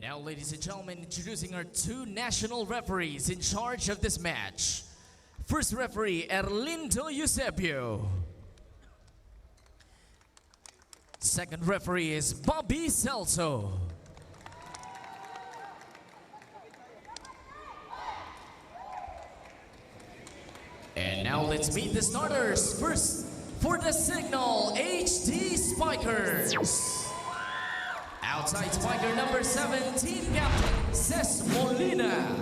And now, ladies and gentlemen, introducing our two national referees in charge of this match. First referee, Erlindo Eusebio. Second referee is Bobby Celso. And now let's meet the starters. First, for the Cignal HD Spikers. Outside spiker number 7, team captain, Ces Molina.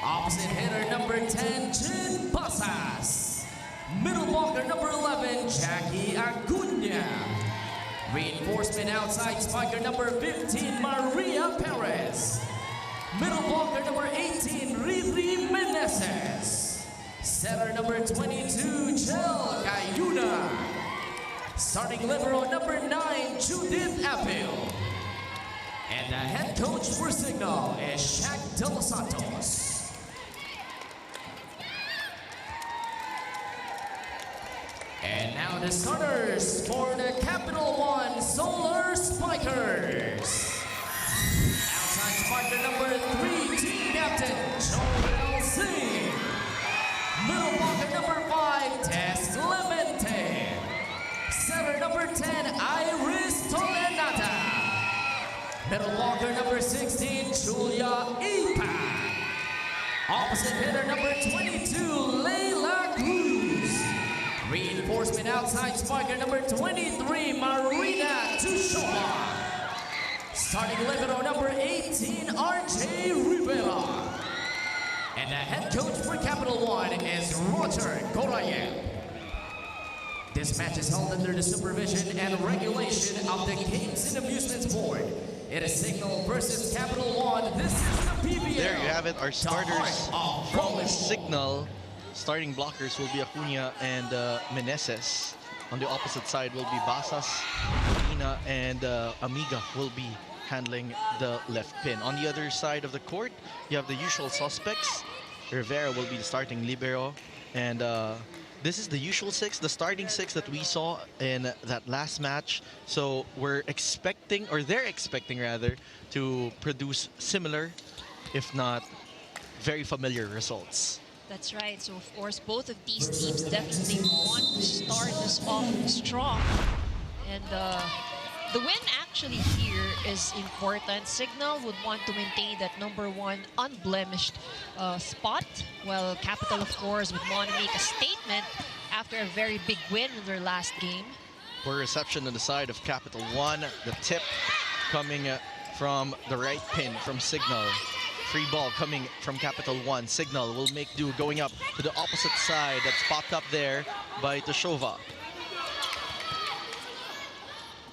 Opposite hitter number 10, Jin Basas. Middle blocker number 11, Jackie Acuña. Reinforcement outside spiker number 15, Maria Perez. Middle blocker number 18, Riri Meneses. Setter number 22, Chel Cayuna. Starting libero number 9, Judith Apple. And the head coach for Cignal is Shaq De Los Santos. And now the starters for the Capital1 Solar Spikers. Outside spiker number 3, team captain, Joel Singh. Middle blocker number 5, Tess Clemente. Setter number 10, Iris Tolenata. Middle blocker number 16, Julia Ipa. Opposite hitter number 22, Leila Cruz. Reinforcement outside spiker number 23, Marina Tushova. Starting libero number 18, RJ Rivera. And the head coach for Capital1 is Roger Gorayev. This match is held under the supervision and regulation of the Games and Amusements Board. It is Cignal versus Capital1. This is the PVL. There you have it, our starters from Cignal. Starting blockers will be Acuña and Meneses. On the opposite side will be Basas, Molina, and Amiga will be handling the left pin. On the other side of the court, you have the usual suspects. Rivera will be the starting libero, and this is the usual 6, the starting 6 that we saw in that last match. So we're expecting, or they're expecting rather, to produce similar, if not very familiar results. That's right. So of course, both of these teams definitely want to start this off strong. And the win actually here is important. Cignal would want to maintain that #1 unblemished spot, while Capital, of course, would want to make a statement after a very big win in their last game. Poor reception on the side of Capital1. The tip coming from the right pin from Cignal. Free ball coming from Capital1. Cignal will make do going up to the opposite side. That's popped up there by Tushova.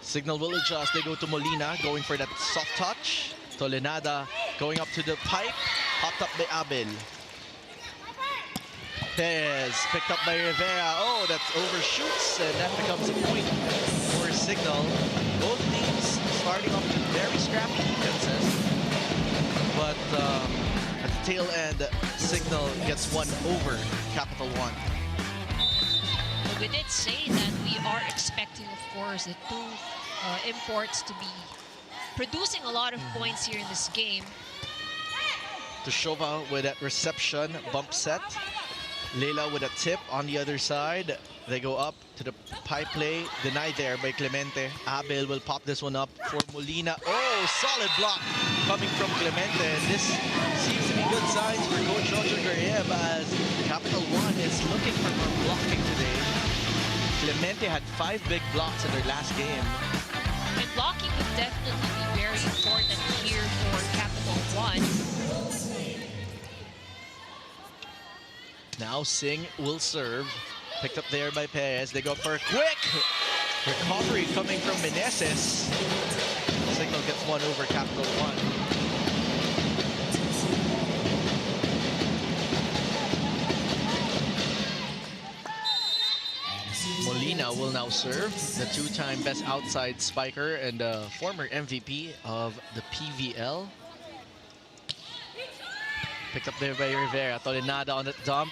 Cignal will adjust. They go to Molina, going for that soft touch. Tolenada going up to the pipe. Popped up by Abel. Perez picked up by Rivera. Oh, that overshoots, and that becomes a point for Cignal. Both teams starting off with very scrappy defenses. But at the tail end, Cignal gets one over Capital1. We did say that we are expecting, of course, the two imports to be producing a lot of points here in this game. Tushova with that reception, bump set. Leila with a tip on the other side. They go up to the pipe play, denied there by Clemente. Abel will pop this one up for Molina. Oh, solid block coming from Clemente. This seems to be good signs for Coach Roger Gorayev, as Capital1 is looking for more blocking today. Clemente had 5 big blocks in their last game. And blocking would definitely be very important here for Capital1. Now Singh will serve. Picked up there by Perez. They go for a quick recovery coming from Meneses. Cignal gets one over Capital1. Molina will now serve, the 2-time best outside spiker and former MVP of the PVL. Picked up there by Rivera. Tolenada on the dump.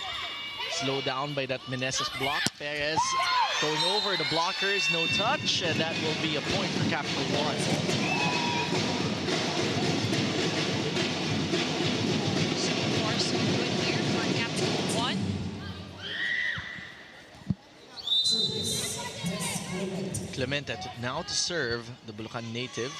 Slowed down by that Meneses block. Perez going over the blockers, no touch, and that will be a point for Capital1. Clemente now to serve, the Bulacan native.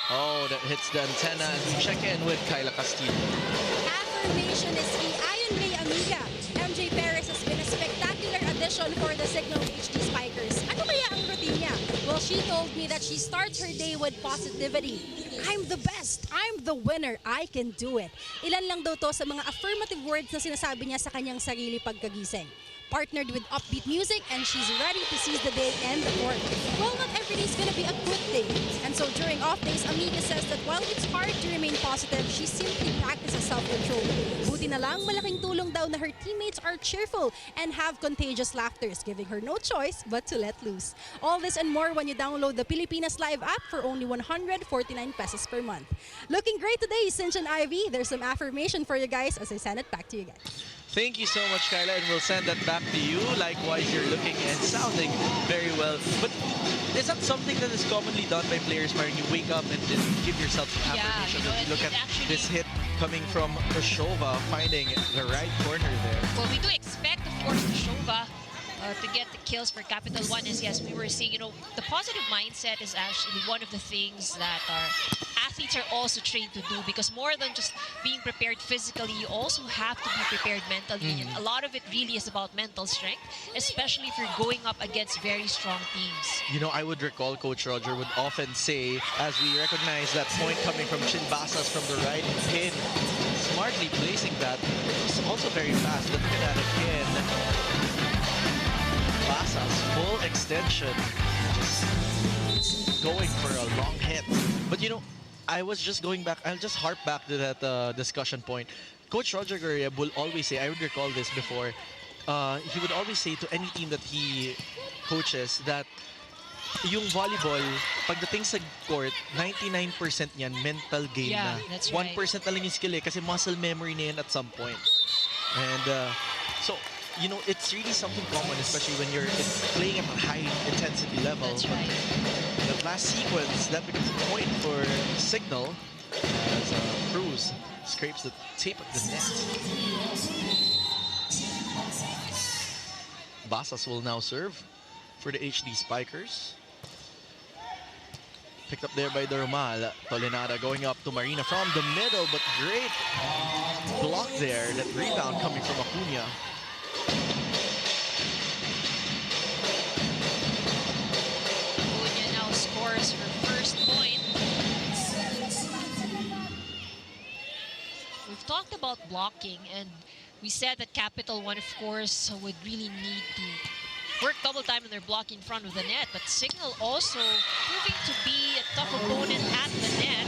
Oh, that hits the antenna. And we check in with Kyla Castillo. Affirmation is key. Ayon kay Amiga, MJ Perez has been a spectacular addition for the Cignal HD Spikers. Ano kaya ang routine niya? Well, she told me that she starts her day with positivity. I'm the best. I'm the winner. I can do it. Ilan lang daw to sa mga affirmative words na sinasabi niya sa kanyang sarili pagkagising. Partnered with upbeat music, and she's ready to seize the day and the court. Well, not every day is gonna be a good day. And so during off days, Amiga says that while it's hard to remain positive, she simply practices self-control. Buti na lang, malaking tulong daw na her teammates are cheerful and have contagious laughters, giving her no choice but to let loose. All this and more when you download the Pilipinas Live app for only 149 pesos per month. Looking great today, Cinch and Ivy. There's some affirmation for you guys as I send it back to you guys. Thank you so much, Kyla, and we'll send that back to you. Likewise, you're looking and sounding very well. But is that something that is commonly done by players where you wake up and then give yourself some affirmation? you know, Look at actually, this hit coming from Koshova, finding the right corner there. Well, we do expect, of course, Koshova to get the kills for Capital One. As yes, we were seeing, you know, the positive mindset is actually one of the things that our athletes are also trained to do, because more than just being prepared physically, you also have to be prepared mentally. And a lot of it really is about mental strength, especially if you're going up against very strong teams. You know, I would recall Coach Roger would often say, as we recognize that point coming from Chinbasas from the right pin, smartly placing that, it was also very fast. Look at that again. Basas, full extension, just going for a long hit. But you know, I was just going back, I'll just harp back to that discussion point. Coach Roger Garriab will always say, I would recall this before, he would always say to any team that he coaches that yung volleyball, pagdating sa court, 99% yan mental game Yeah, na. that's 1% right. na lang yung skill kasi muscle memory na yan at some point. And so, you know, it's really something common, especially when you're playing at a high intensity level. That's right. The last sequence, that becomes a point for Cignal as Cruz scrapes the tape of the net. Basas will now serve for the HD Spikers. Picked up there by Dormal. Tolenada going up to Marina from the middle, but great block there. That rebound coming from Acuna. Acuna now scores her first point. We've talked about blocking, and we said that Capital One, of course, would really need to work double time in their block in front of the net, but Cignal also proving to be a tough opponent at the net.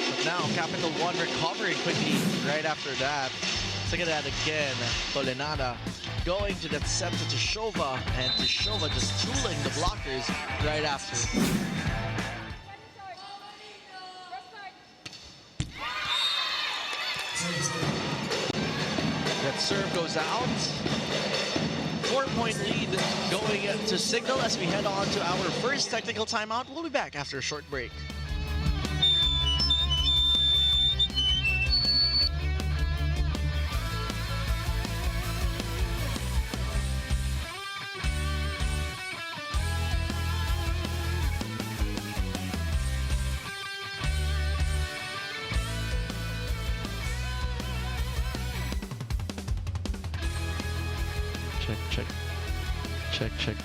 But now Capital One recovering quickly right after that. Look at that again. Tolenada going to that set to Tishova, and Tishova just tooling the blockers right after. That serve goes out. 4-point lead going to Cignal as we head on to our first technical timeout. We'll be back after a short break. Check.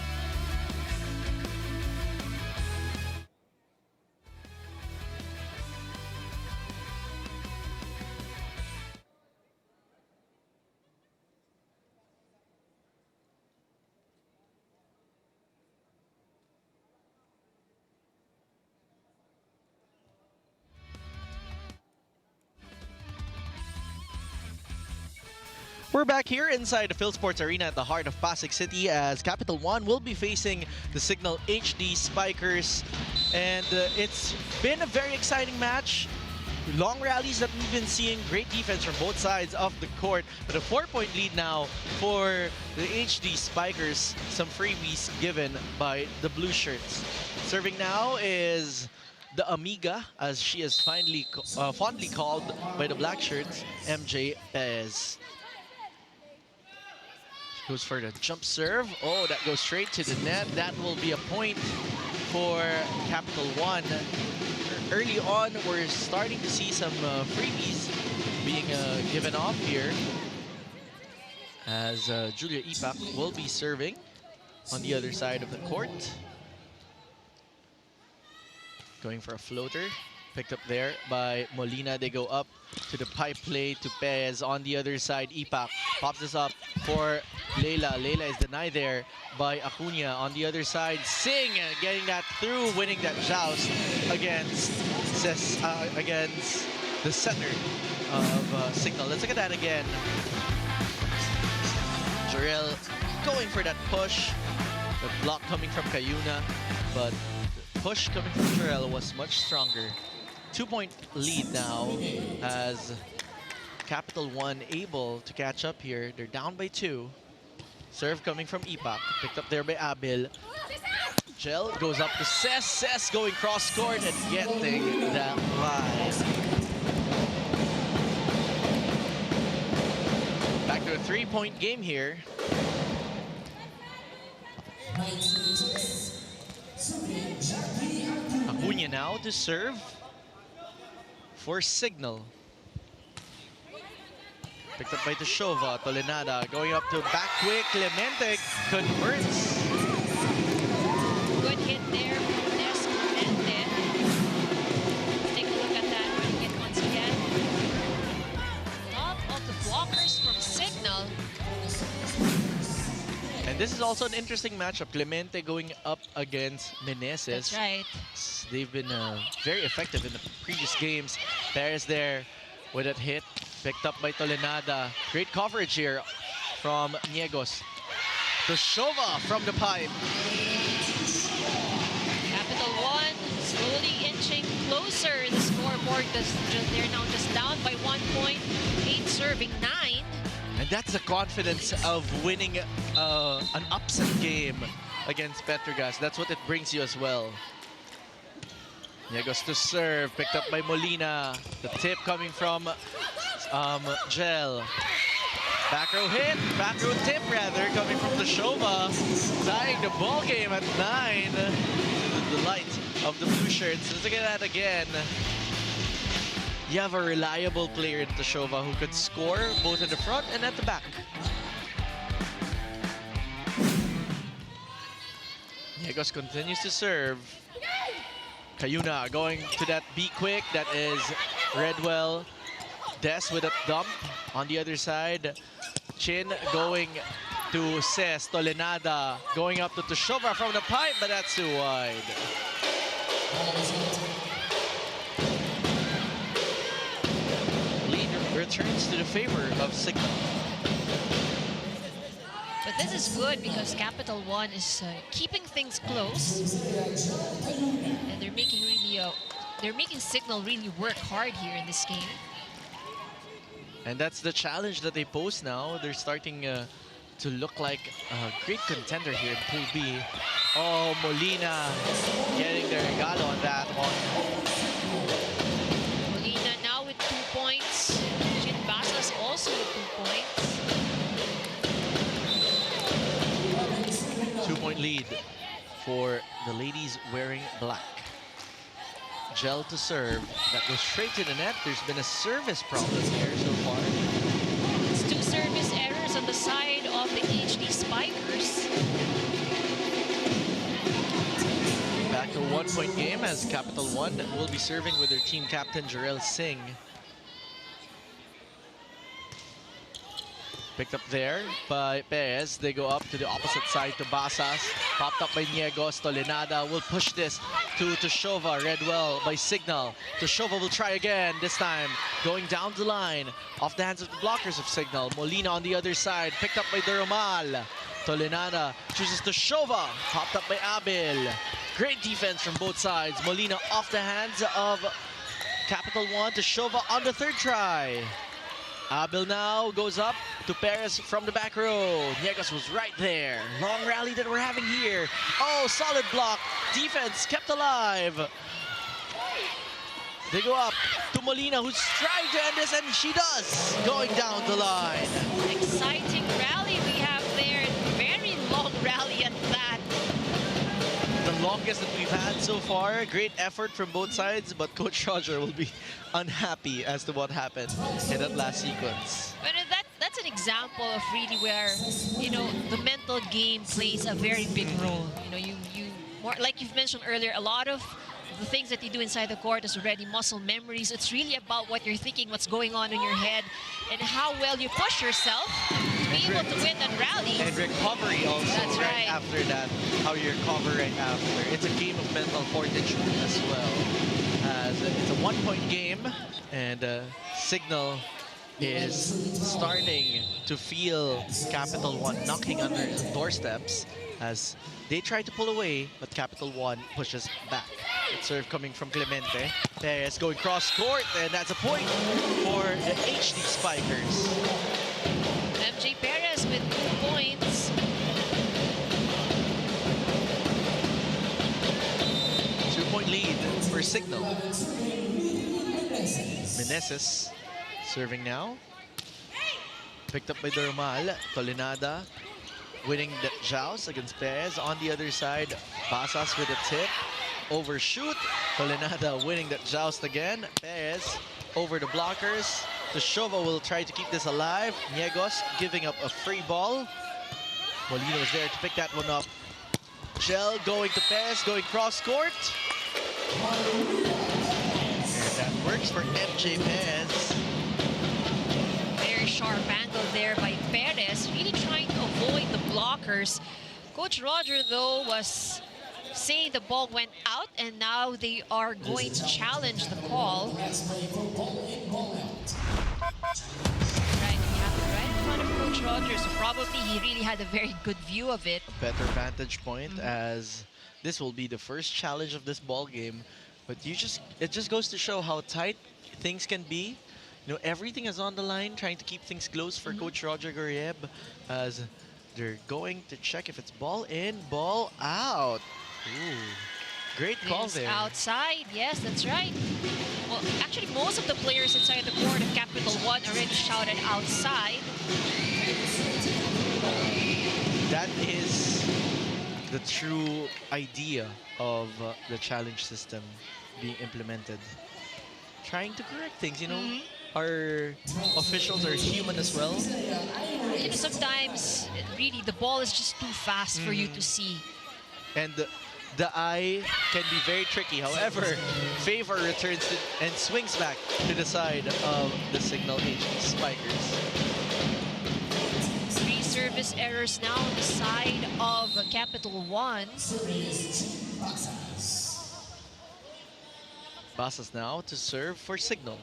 We're back here inside the Phil Sports Arena at the heart of Pasig City as Capital One will be facing the Cignal HD Spikers. And it's been a very exciting match. Long rallies that we've been seeing, great defense from both sides of the court. But a 4-point lead now for the HD Spikers. Some freebies given by the blue shirts. Serving now is the Amiga, as she is finally fondly called by the black shirts, MJ Perez. Goes for the jump serve. Oh, that goes straight to the net. That will be a point for Capital One. Early on, we're starting to see some freebies being given off here, as Julia Ipak will be serving on the other side of the court. Going for a floater. Picked up there by Molina. They go up to the pipe play to Perez on the other side. Ipak pops this up for Leila. Leila is denied there by Acuna. On the other side, Singh getting that through, winning that joust against the center of Cignal. Let's look at that again. Jarrell going for that push. The block coming from Cayuna, but the push coming from Jarrell was much stronger. 2-point lead now, as Capital One able to catch up here. They're down by 2. Serve coming from Ipak, picked up there by Abil. Gel goes up to Cess. Cess going cross court and getting that line. Back to a 3-point game here. Acuna now to serve for Cignal. Picked up by Tushova. Tolenada going up to back quick. Clemente converts. Good hit there from Des Clemente. Take a look at that running hit once again. Top of the blockers from Cignal. And this is also an interesting matchup. Clemente going up against Meneses. That's right. They've been very effective in the previous games. Perez there with that hit. Picked up by Tolenada. Great coverage here from Niegos. Tushova from the pipe. Capital One slowly inching closer. The scoreboard, they're now just down by 1 point. 8 serving 9. And that's the confidence of winning an upset game against Petrogas. That's what it brings you as well. Niegos to serve, picked up by Molina. The tip coming from Gel. Back row hit, back row tip rather, coming from Tushova. Tying the ball game at 9. To the delight of the blue shirts. Let's look at that again. You have a reliable player in Tushova who could score both in the front and at the back. Niegos continues to serve. Cayuna going to that be quick. That is Redwell. Des with a dump on the other side. Chin going to Cess. Tolenada going up to Tushova from the pipe, but that's too wide. Lead returns to the favor of Cignal. But this is good because Capital One is keeping things close, and they're making Cignal really work hard here in this game. And that's the challenge that they pose now. They're starting to look like a great contender here in Pool B. Oh, Molina getting their regalo on that one. Molina now with 2 points. Chinbasas also with 2 points. 2-point lead for the ladies wearing black. Gel to serve. That goes straight to the net. There's been a service problem here so far. It's 2 service errors on the side of the HD Spikers. Back to a 1-point game as Capital One will be serving with their team captain Jarrell Singh. Picked up there by Perez. They go up to the opposite side to Basas. Popped up by Niegos. Tolenada will push this to Tushova. Redwell by Cignal. Tushova will try again. This time going down the line. Off the hands of the blockers of Cignal. Molina on the other side. Picked up by Duromal. Tolenada chooses Tushova. Popped up by Abil. Great defense from both sides. Molina off the hands of Capital One. Tushova on the 3rd try. Abil now goes up to Perez from the back row. Niegos was right there. Long rally that we're having here. Oh, solid block. Defense kept alive. They go up to Molina, who's trying to end this, and she does. Going down the line. Exciting rally we have there. longest that we've had so far. Great effort from both sides, but Coach Roger will be unhappy as to what happened in that last sequence. But that's an example of really where, you know, the mental game plays a very big role. You know, you more like you've mentioned earlier, a lot of the things that you do inside the court is already muscle memories. It's really about what you're thinking, what's going on in your head, and how well you push yourself to be able to win and rally. And recovery also. That's right. After that, how you recover right after. It's a game of mental fortitude as well. As it's a 1-point game, and Cignal is starting to feel Capital One knocking on their doorsteps as they try to pull away, but Capital One pushes back. Good serve coming from Clemente. Perez going cross court, and that's a point for the HD Spikers. MJ Perez with 2 points. Two-point lead for Cignal. Meneses serving now. Picked up by Dormal. Tolinada winning the joust against Perez. On the other side, Basas with a tip. Overshoot. Tolinada winning the joust again. Perez over the blockers. Toshova will try to keep this alive. Niegos giving up a free ball. Molino is there to pick that one up. Shell going to Perez, going cross court. And that works for MJ Perez. Very sharp angle there by Perez, really trying to avoid the blockers. Coach Roger, though, was saying the ball went out, and now they are going to challenge the call. Right, he had it right in front of Coach Roger, so probably he really had a very good view of it. Better vantage point, as this will be the first challenge of this ball game. But it just goes to show how tight things can be. You know, everything is on the line, trying to keep things close for Coach Roger Gorieb, as they're going to check if it's ball in, ball out. Ooh, great call there. Outside, yes, that's right. Well, actually, most of the players inside the court of Capital One already shouted outside. That is the true idea of the challenge system being implemented. Trying to correct things, you know. Our officials are human as well. You know, sometimes, really, the ball is just too fast for you to see. And the eye can be very tricky. However, Favor returns and swings back to the side of the Cignal HD Spikers. 3 service errors now on the side of Capital One. Basas now to serve for Cignal.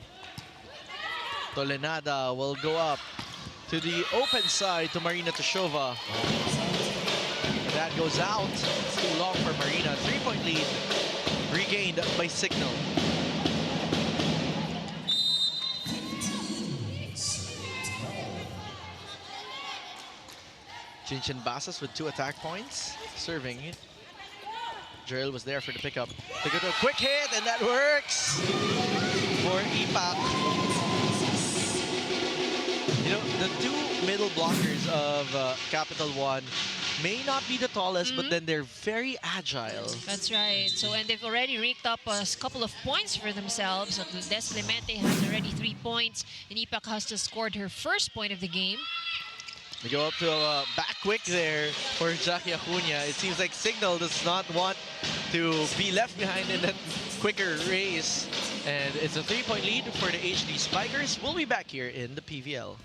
Tolenada will go up to the open side to Marina Toshova. That goes out. It's too long for Marina. 3-point lead regained by Cignal. Chinchin Basas with 2 attack points. Serving. Jarrell was there for the pickup. They go to a quick hit, and that works for Ipak. You know, the 2 middle blockers of Capital One may not be the tallest, but then they're very agile. That's right. So, and they've already raked up a couple of points for themselves. So, Des Clemente has already 3 points, and Ipak has just scored her first point of the game. They go up to a back quick there for Jackie Acuna. It seems like Cignal does not want to be left behind in that quicker race. And it's a 3-point lead for the HD Spikers. We'll be back here in the PVL.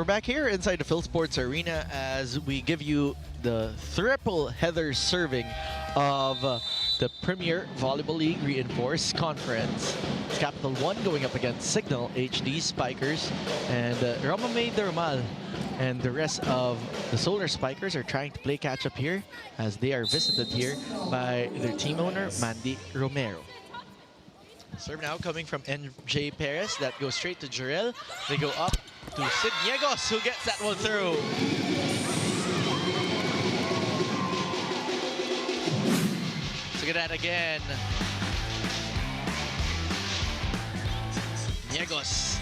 We're back here inside the Phil Sports Arena as we give you the triple heather serving of the Premier Volleyball League Reinforced Conference. It's Capital 1 going up against Cignal HD Spikers, and Roma made the Romal and the rest of the Solar Spikers are trying to play catch up here as they are visited here by their team owner, Mandy Romero. Serve now coming from MJ Perez. That goes straight to Jarel. They go up to Cignal, who gets that one through. Look at that again. Niegos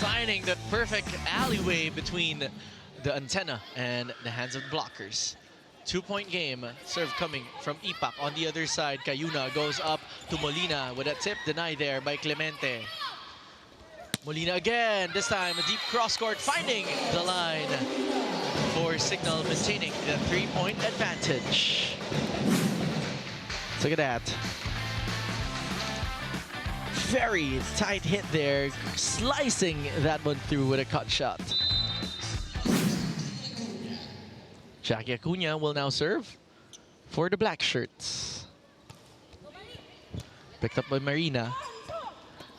finding the perfect alleyway between the antenna and the hands of the blockers. 2-point game. Serve coming from Ipak. On the other side, Cayuna goes up to Molina with a tip denied there by Clemente. Molina again, this time a deep cross-court, finding the line for Cignal, maintaining the 3-point advantage. Look at that. Very tight hit there, slicing that one through with a cut shot. Jackie Acuna will now serve for the black shirts. Picked up by Marina.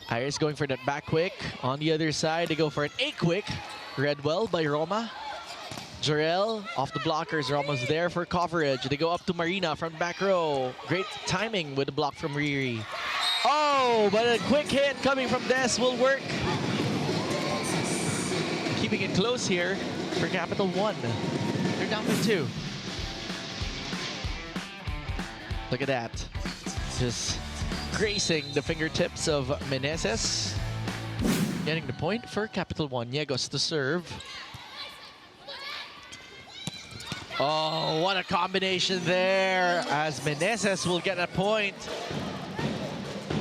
Iris going for that back quick. On the other side, they go for an A-quick. Read well by Roma. Jarel off the blockers. Roma's there for coverage. They go up to Marina from back row. Great timing with the block from Riri. Oh, but a quick hit coming from Des will work. Keeping it close here for Capital 1. They're down by 2. Look at that. Just gracing the fingertips of Meneses. Getting the point for Capital 1. Niegos to serve. Oh, what a combination there as Meneses will get a point.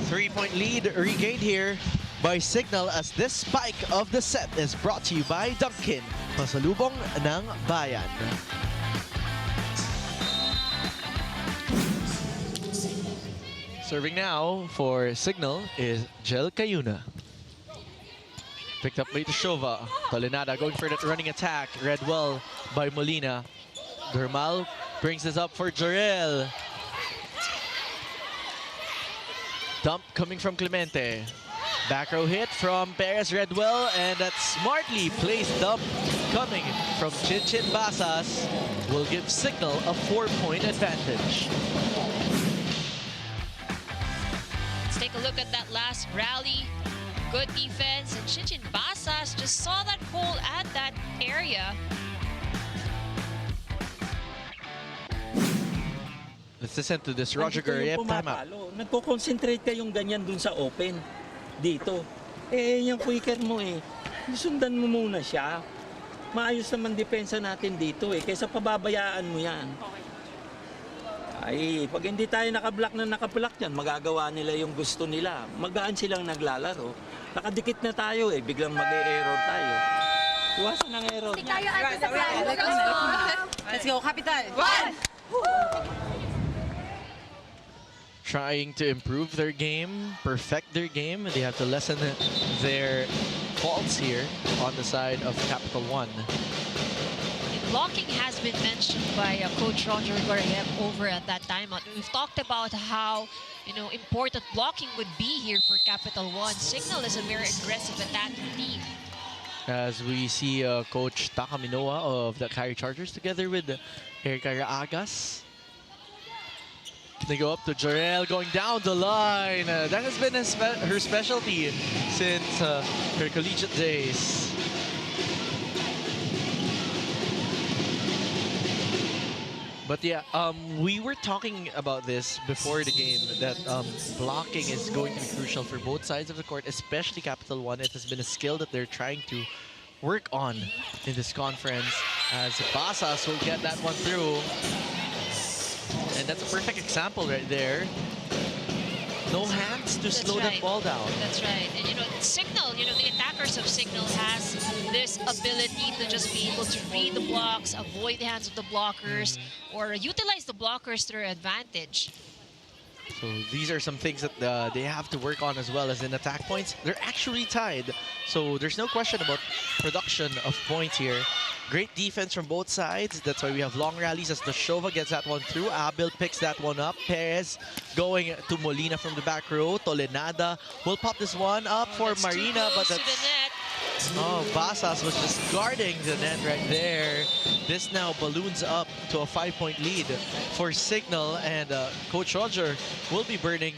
3-point lead regained here by Cignal as this spike of the set is brought to you by Dunkin, pasalubong ng bayan. Serving now for Cignal is Jel Cayuna. Picked up by Tashova. Tolenada going for that running attack. Read well by Molina. Dermal brings this up for Jarel. Dump coming from Clemente. Back row hit from Perez Redwell, and that smartly placed dump coming from Chinchin Basas will give Cignal a 4-point advantage. Let's take a look at that last rally. Good defense, and Chinchin Basas just saw that hole at that area. Let's listen to this Roger Gariev timeout. Nagko-concentrate kayong ganyan dun sa open. Dito. Yung quicker mo sundan mo muna siya. Maayos naman depensa natin dito kaysa pababayaan mo yan. Ay, pag hindi tayo nakablock dyan, magagawa nila yung gusto nila. Magaan silang naglalaro. Nakadikit na tayo biglang mag-e-error tayo. Iwasan ng error. Let's go, Capital. 1! Trying to improve their game, perfect their game. They have to lessen their faults here on the side of Capital 1. Blocking has been mentioned by Coach Roger Gariev over at that timeout. We've talked about how important blocking would be here for Capital 1. Cignal is a very aggressive attacking team. As we see Coach Takaminoa of the Kari Chargers together with Erica Raagas. They go up to Jarel, going down the line. That has been her specialty since her collegiate days. But yeah, we were talking about this before the game, that blocking is going to be crucial for both sides of the court, especially Capital 1. It has been a skill that they're trying to work on in this conference, as Basas will get that one through. And that's a perfect example right there. No hands to slow that ball down. That's right. And Cignal, the attackers of Cignal has this ability to just be able to read the blocks, avoid the hands of the blockers, or utilize the blockers to their advantage. So these are some things that they have to work on as well as in attack points. They're actually tied. So there's no question about production of points here. Great defense from both sides. That's why we have long rallies as the Shova gets that one through. Abel picks that one up. Perez going to Molina from the back row. Tolenada will pop this one up for That's too Marina, but close to that's... the net. Oh, Basas was just guarding the net right there. This now balloons up to a 5-point lead for Cignal, and Coach Roger will be burning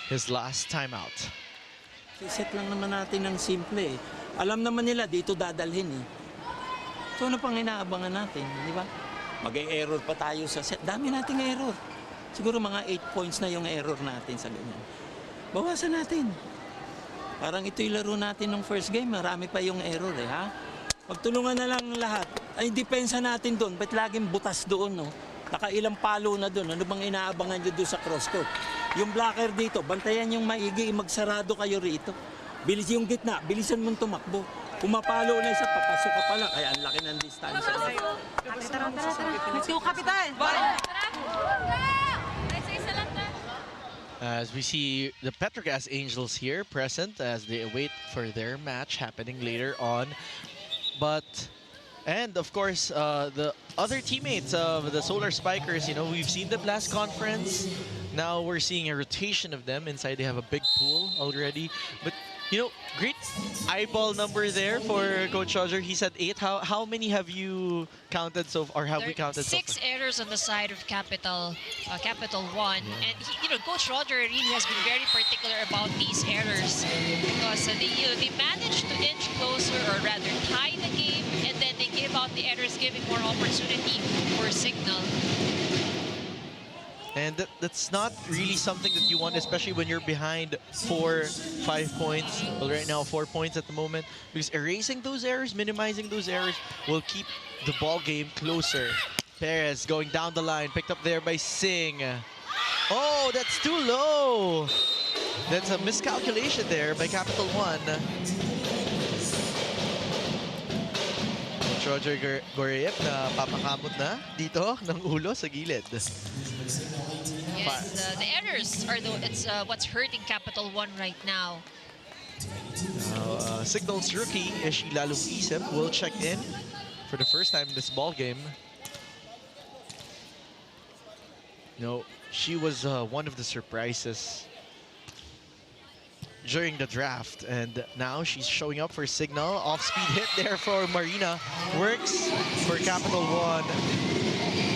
his last timeout. Set lang naman natin ng simple eh. Alam naman nila dito dadalhin eh. So ano pang inaabangan natin, di ba? Mag-error pa tayo sa set. Dami nating error. Siguro mga 8 points na yung error natin sa ganyan. Bawasan natin. Parang ito'y laro natin ng first game. Marami pa yung error eh, ha? Magtulungan na lang lahat. Ay, depensa natin doon. Ba't laging butas doon, no? Nakailang palo na doon. Ano bang inaabangan nyo doon sa crosscourt? Yung blocker dito, bantayan yung maigi. Magsarado kayo rito. Bilis yung gitna. Bilisan mong tumakbo. Pumapalo na isa, papasok ka pala. Kaya ang laki ng distansya. Tara. Let's go, Kapitan! As we see the Petrogas Angels here present as they wait for their match happening later on. And of course, the other teammates of the Solar Spikers, you know, we've seen them last conference. Now we're seeing a rotation of them. Inside they have a big pool already. But, you know, great eyeball number there for Coach Roger. He said 8. How many have you counted so far? Or have we counted so far? 6 errors on the side of Capital 1. Yeah. And, you know, Coach Roger really has been very particular about these errors because they managed to inch closer, or rather tie the game, and then they give out the errors, giving more opportunity for Cignal. And that's not really something that you want, especially when you're behind 4-5 points. Well, right now 4 points at the moment, because erasing those errors, minimizing those errors will keep the ball game closer. Perez going down the line, picked up there by Singh. Oh, that's too low. That's a miscalculation there by Capital 1. Roger Goreyev na papakamot na dito ng ulo sa gilid. Yes, the errors are what's hurting Capital 1 right now. Now, Cignal's rookie, Ishi Lalong-Isip, will check in for the first time in this ball game. No, she was one of the surprises during the draft, and now she's showing up for Cignal. Off-speed hit there for Marina. Works for Capital 1.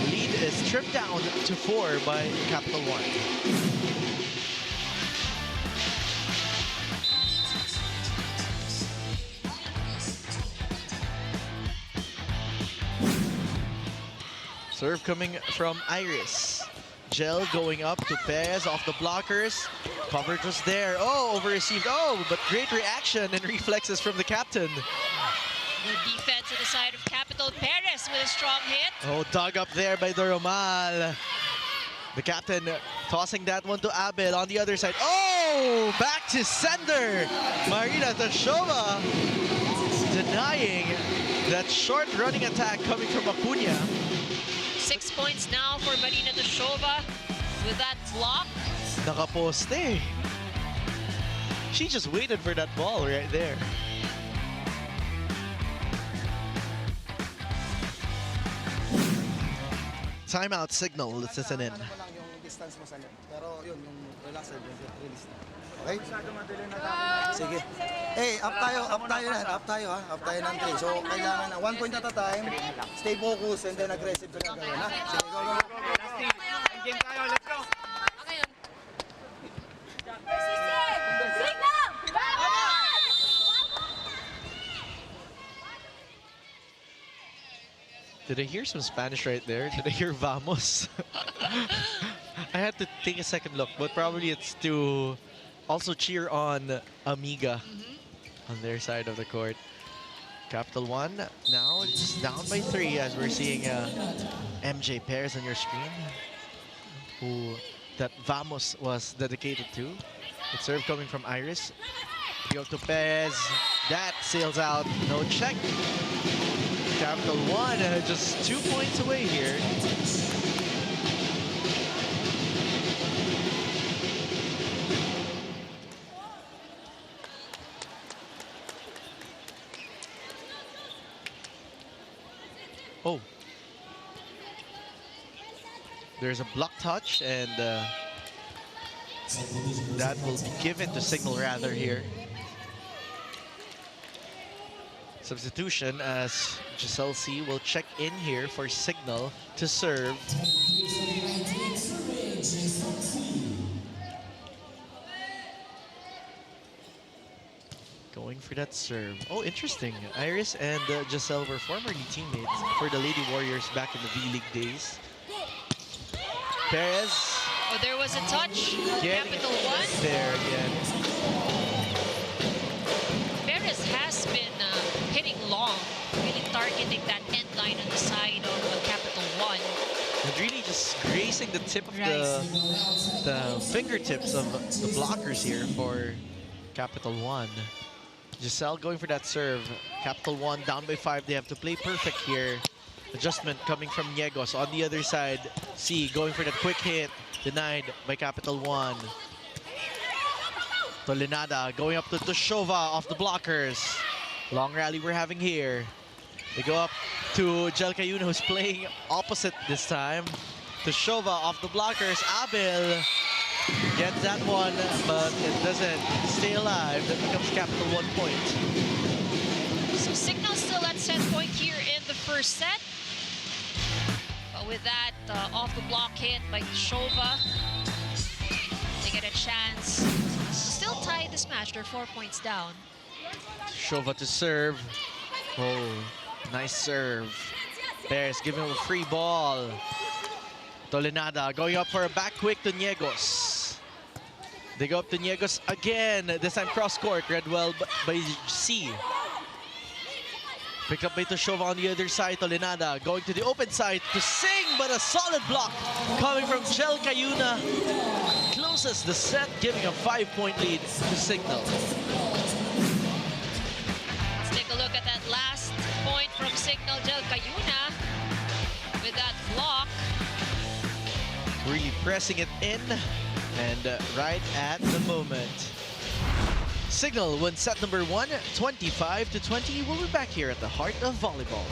Lead is trimmed down to 4 by Capital 1. Serve coming from Iris. Gel going up to Perez off the blockers. Coverage was there. Oh, over-received. Oh, but great reaction and reflexes from the captain. Good defense on the side of Capital. Perez with a strong hit. Oh, dug up there by Doromal. The captain tossing that one to Abel on the other side. Oh, back to sender. Marina Tashova denying that short running attack coming from Acuna. 6 points now for Marina Tashova with that block. Nakaposte. She just waited for that ball right there. Timeout signal. Let's listen in. Okay? Sige. Hey, up tayo na. Up tayo ng 3. So, kailangan na 1 point at a time. Stay focused and then aggressive ka gagawin, ha? Sige, go. Game tayo, let's go! Did I hear some Spanish right there? Did I hear vamos? I had to take a second look, but probably it's to also cheer on Amiga on their side of the court. Capital 1 now it's down by 3 as we're seeing MJ Perez on your screen, who that vamos was dedicated to. The serve coming from Iris. Go to Perez. That sails out. No check. Capital 1 just 2 points away here. Oh. There's a block touch, and that will be given to Cignal rather here. Substitution as Giselle C will check in here for Cignal to serve. Going for that serve. Oh, interesting. Iris and Giselle were formerly teammates for the Lady Warriors back in the V-League days. Perez. Oh, there was a touch. Capital One. There again. Perez has been hitting long, really targeting that end line on the side of Capital One. And really just grazing the tip of the fingertips of the blockers here for Capital One. Giselle going for that serve. Capital One down by 5. They have to play perfect here. Adjustment coming from Niegos. On the other side, C going for that quick hit. Denied by Capital One. Tolenada going up to Shova off the blockers. Long rally we're having here. They go up to Jelkayuna, who's playing opposite this time. To Shova off the blockers. Abel gets that one, but it doesn't stay alive. That becomes Capital 1 point. So Cignal still at set point here in the first set. But with that off the block hit by Shova, they get a chance to still tie this match. They're 4 points down. Shova to serve. Oh, nice serve. Bears giving him a free ball. Tolenada going up for a back quick to Niegos. They go up to Niegos again. This time cross court. Read well by C. Picked up by Toshova on the other side. Tolenada going to the open side to Sing, but a solid block coming from Jelkayuna. Closes the set, giving a 5-point lead to Cignal. Let's take a look at that last point from Cignal. Jelkayuna with that block. Really pressing it in, and right at the moment. Cignal wins set number 1, 25-20. We'll be back here at the heart of volleyball.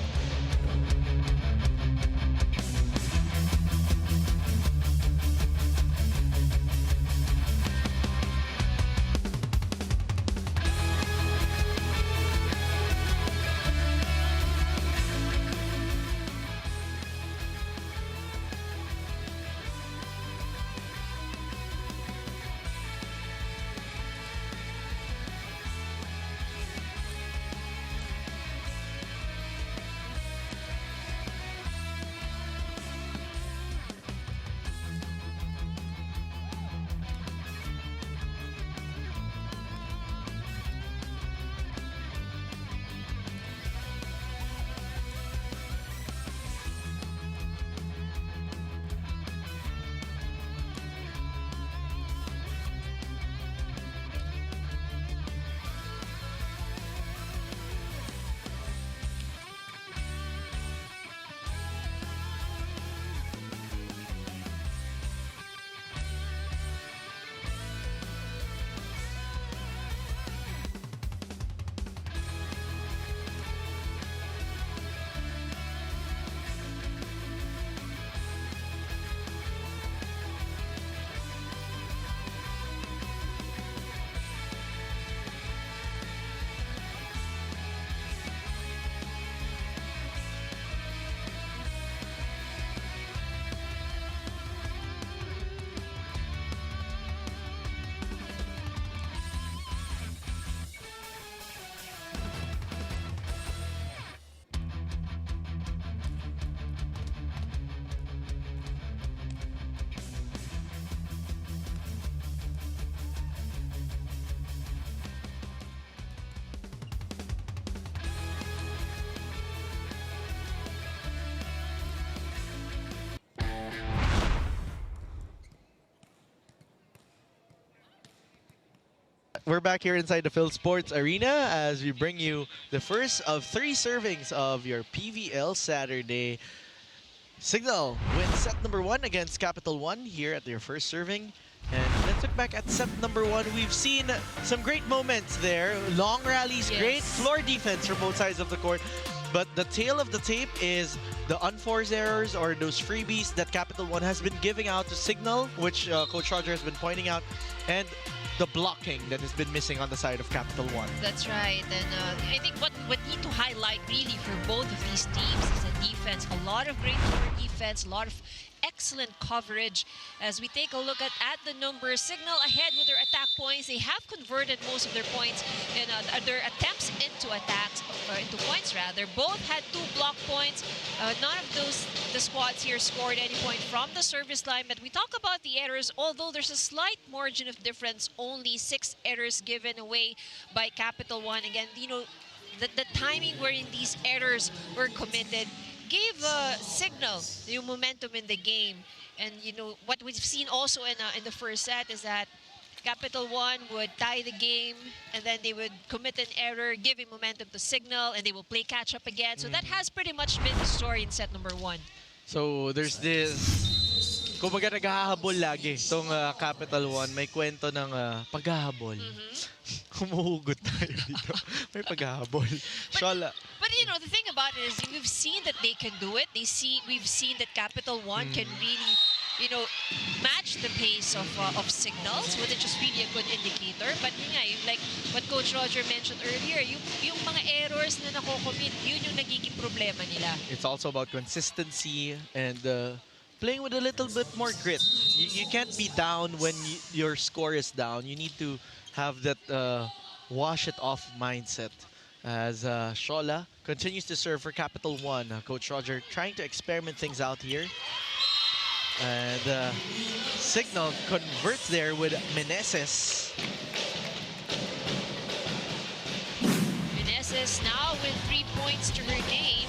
We're back here inside the Phil Sports Arena as we bring you the first of 3 servings of your PVL Saturday. Cignal wins set number 1 against Capital One here at their first serving. And let's look back at set number 1. We've seen some great moments there. Long rallies, Yes. great floor defense from both sides of the court. But the tail of the tape is the unforced errors or those freebies that Capital One has been giving out to Cignal, which Coach Roger has been pointing out, and the blocking that has been missing on the side of Capital One. That's right. And I think what need to highlight really for both of these teams is the defense. A lot of great defense, a lot of excellent coverage. As we take a look at the numbers, Cignal ahead with their attack points. They have converted most of their points and their attempts into attacks, into points rather. Both had 2 block points. None of the squads here scored any point from the service line. But we talk about the errors, although there's a slight margin of difference. Only 6 errors given away by Capital One. Again, you know, the timing wherein these errors were committed gave Cignal the momentum in the game. And you know what we've seen also in the first set is that Capital One would tie the game and then they would commit an error, giving momentum to Cignal, and they will play catch up again. So that has pretty much been the story in set number 1. So there's this, kumbaga naghahabol lagi itong Capital One. May kwento ng paghahabol. Humuhugot tayo dito. May paghahabol. Shola. But you know, the thing about it is we've seen that they can do it. We've seen that Capital One can really, you know, match the pace of Signals, which is really a good indicator. But yun nga, like what Coach Roger mentioned earlier, yung mga errors na nakocommit, yun yung nagiging problema nila. It's also about consistency and playing with a little bit more grit. You can't be down when your score is down. You need to have that wash it off mindset. As Shola continues to serve for Capital One. Coach Roger trying to experiment things out here. And Cignal converts there with Meneses. Meneses now with 3 points to her name.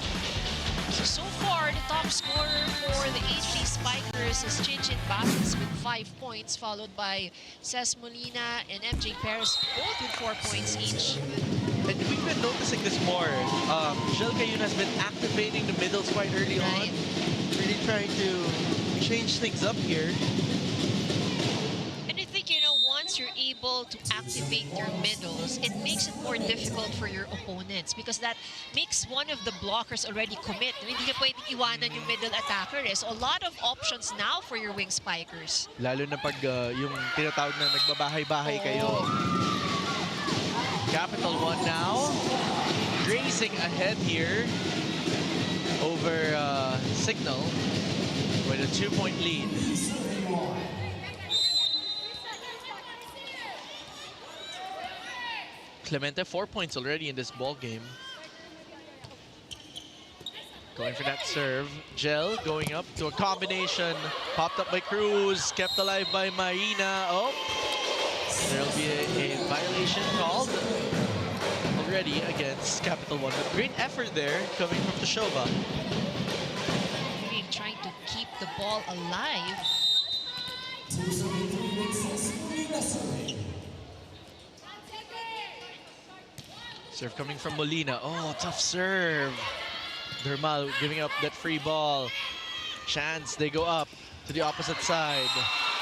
So far, the top scorer for the HD Spikers is Cincin Basas with 5 points, followed by Ces Molina and MJ Perez, both with 4 points each. And we've been noticing this more. Gel Cayun has been activating the middles quite early on. Really trying to change things up here. And I think, you know, once you're able to activate your middles, it makes it more difficult for your opponents because that makes one of the blockers already commit. Hindi ka pwedeng iwanan yung middle attacker. So a lot of options now for your wing spikers. Lalo na pag yung tinatawag na nagbabahay-bahay kayo. Capital One now racing ahead here over Cignal with a 2-point lead. Clemente 4 points already in this ball game. Going for that serve. Gel going up to a combination. Popped up by Cruz. Kept alive by Marina. Oh, there'll be a violation called already against Capital One. But great effort there coming from Tashova. Really trying to keep the ball alive. Serve coming from Molina. Oh, tough serve. Dermal giving up that free ball. Chance, they go up to the opposite side.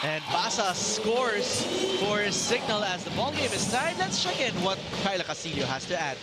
And Basas scores for Cignal as the ball game is tied. Let's check in what Kyla Castillo has to add.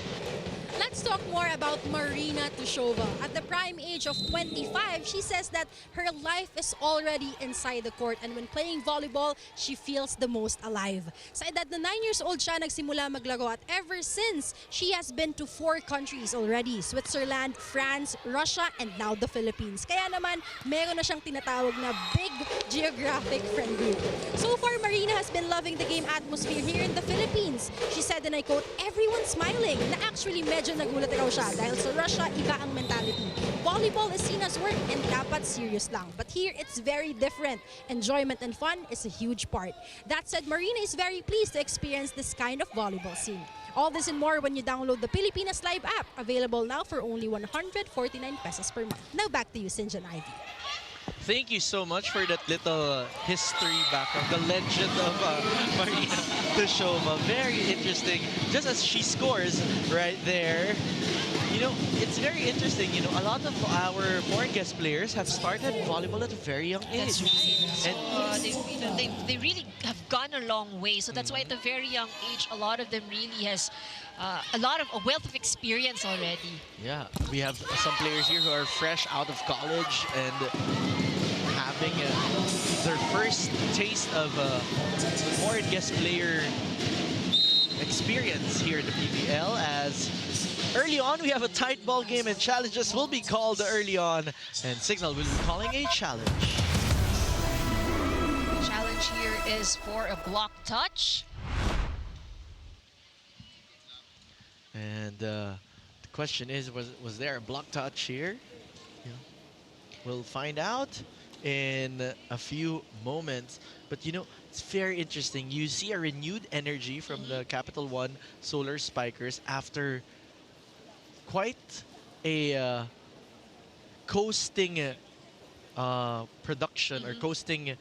Let's talk more about Marina Tushova. At the prime age of 25, she says that her life is already inside the court, and when playing volleyball, she feels the most alive. Sa edad na 9 years old siya nagsimula maglaro, at ever since, she has been to 4 countries already: Switzerland, France, Russia, and now the Philippines. Kaya naman, meron na siyang tinatawag na big geographic friend group. So far, Marina has been loving the game atmosphere here in the Philippines. She said, and I quote, "Everyone's smiling," na actually medyo nagulat raw siya dahil sa Russia, iba ang mentality. Volleyball is seen as work and dapat serious lang. But here, it's very different. Enjoyment and fun is a huge part. That said, Marina is very pleased to experience this kind of volleyball scene. All this and more when you download the Pilipinas Live app, available now for only 149 pesos per month. Now back to you, Sinjan Ivy. Thank you so much for that little history background, the legend of Marina Tushova. Very interesting. Just as she scores right there, you it's very interesting. A lot of our foreign guest players have started volleyball at a very young age. That's right. So And they really have gone a long way. So that's why at a very young age, a lot of them really has a wealth of experience already. yeah, we have some players here who are fresh out of college and having their first taste of foreign guest player experience here in the PVL, as early on we have a tight ball game and challenges will be called early on, and Cignal will be calling a challenge. The challenge here is for a block touch. And the question is, was there a block touch here? We'll find out in a few moments. But it's very interesting. You see a renewed energy from the Capital1 Solar Spikers after quite a coasting production or coasting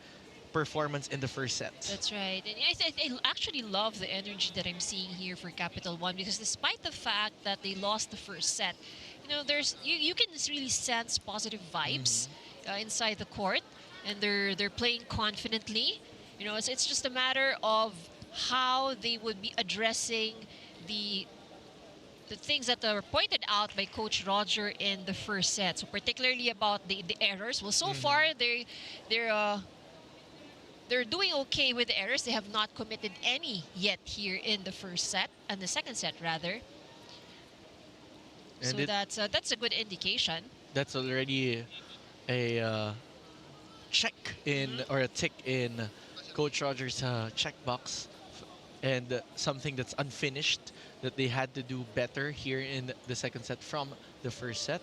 performance in the first set. That's right. And I actually love the energy that I'm seeing here for Capital One, because despite the fact that they lost the first set, there's you can really sense positive vibes inside the court, and they're playing confidently. It's just a matter of how they would be addressing the things that are pointed out by Coach Roger in the first set. So particularly about the errors. Well, so far they're doing okay with the errors. They have not committed any yet here in the first set, and the second set rather. And so that's a good indication. That's already a check in or a tick in Coach Rogers' checkbox, and something that's unfinished that they had to do better here in the second set from the first set.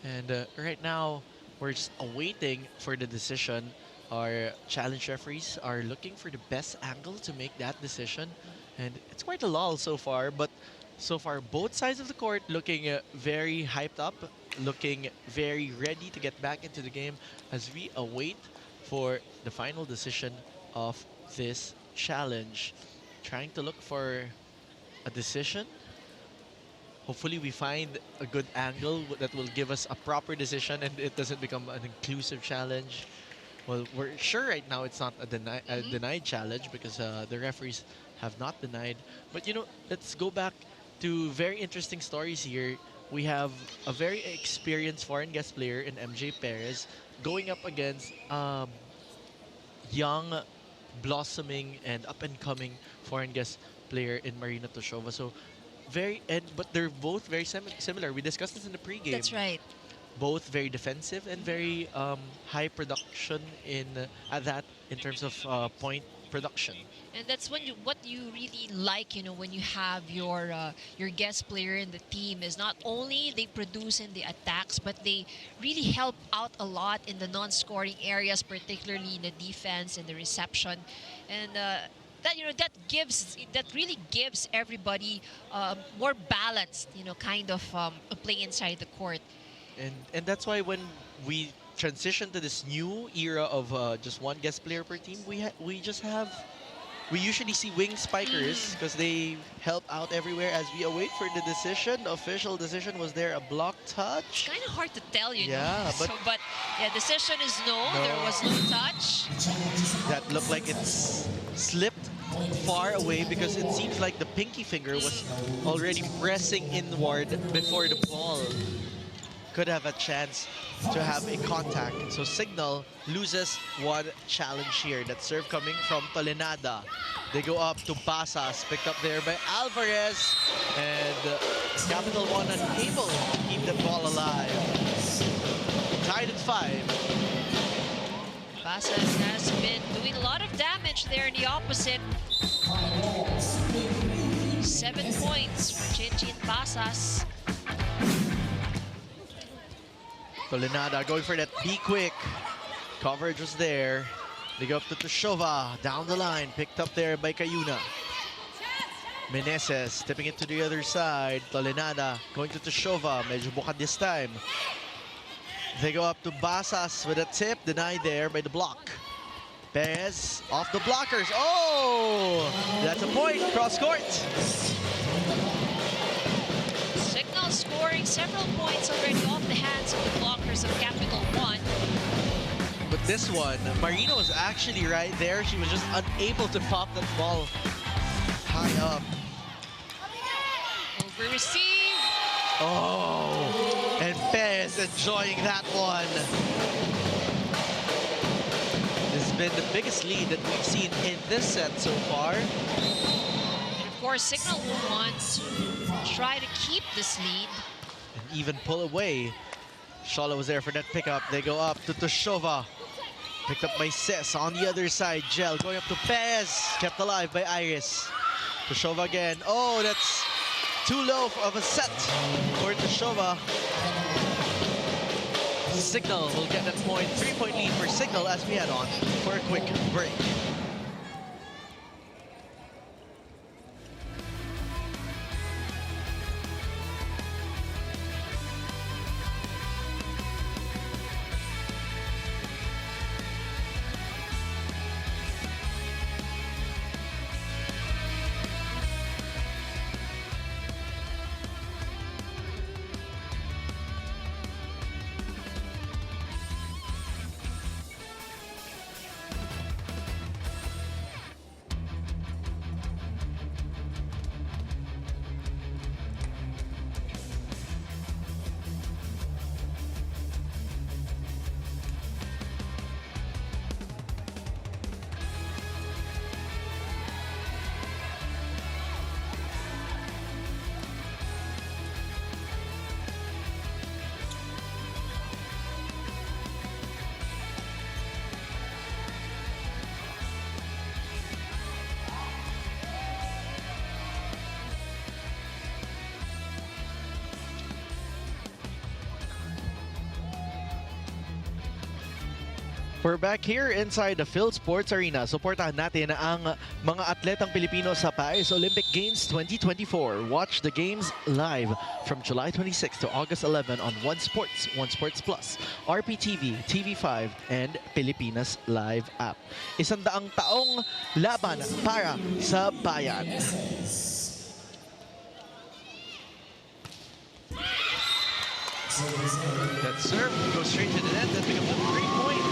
And right now we're just awaiting for the decision. Our challenge referees are looking for the best angle to make that decision, and it's quite a lull so far. But so far, both sides of the court looking very hyped up, looking very ready to get back into the game as we await for the final decision of this challenge. Trying to look for a decision. Hopefully we find a good angle that will give us a proper decision and it doesn't become an inclusive challenge. Well, we're sure right now it's not a denied challenge because the referees have not denied. But let's go back to very interesting stories here. We have a very experienced foreign guest player in MJ Perez going up against young, blossoming, and up-and-coming foreign guest player in Marina Toshova. So but they're both very similar. We discussed this in the pregame. That's right. Both very defensive and very high production in terms of point production. And that's what you really like, when you have your guest player in the team, is not only they produce in the attacks, but they really help out a lot in the non-scoring areas, particularly in the defense and the reception, and that really gives everybody more balanced, kind of play inside the court. And that's why when we transition to this new era of just one guest player per team, we usually see wing spikers because they help out everywhere as we await for the decision. The official decision, was there a block touch? It's kind of hard to tell, Yeah, but decision is no. There was no touch. That looked like it's slipped far away because it seems like the pinky finger was already pressing inward before the ball could have a chance to have a contact. So Cignal loses one challenge here. That serve coming from Tolenada. They go up to Basas, picked up there by Alvarez, and Capital One unable to keep the ball alive. Tied at 5. Basas has been doing a lot of damage there in the opposite. 7 points for Chinchin Basas. Tolenada going for that be quick. Coverage was there. They go up to Toshova, down the line, picked up there by Cayuna. Meneses tipping it to the other side. Tolenada going to Toshova, medyo bukad this time. They go up to Basas with a tip, denied there by the block. Perez off the blockers. Oh, that's a point, cross court. Cignal scoring several points already off the hands of the blockers of Capital One. But this one, Marina was actually right there. She was just unable to pop that ball high up. Over receive. Oh, and Pez enjoying that one. This has been the biggest lead that we've seen in this set so far. And of course, Cignal will want to try to keep this lead. And even pull away. Shola was there for that pickup. They go up to Toshova. Picked up by Sis on the other side. Gel going up to Pez. Kept alive by Iris. Toshova again. Oh, that's too low of a set for Toshova. Cignal will get that point. 3-point lead for Cignal as we head on for a quick break. We're back here inside the Phil Sports Arena. Suportahan natin ang mga atletang Pilipino sa Paris Olympic Games 2024. Watch the games live from July 26 to August 11 on One Sports, One Sports Plus, RPTV, TV5, and Pilipinas Live app. 100 taong laban para sa bayan. That serve goes straight to the net. That becomes a 3-point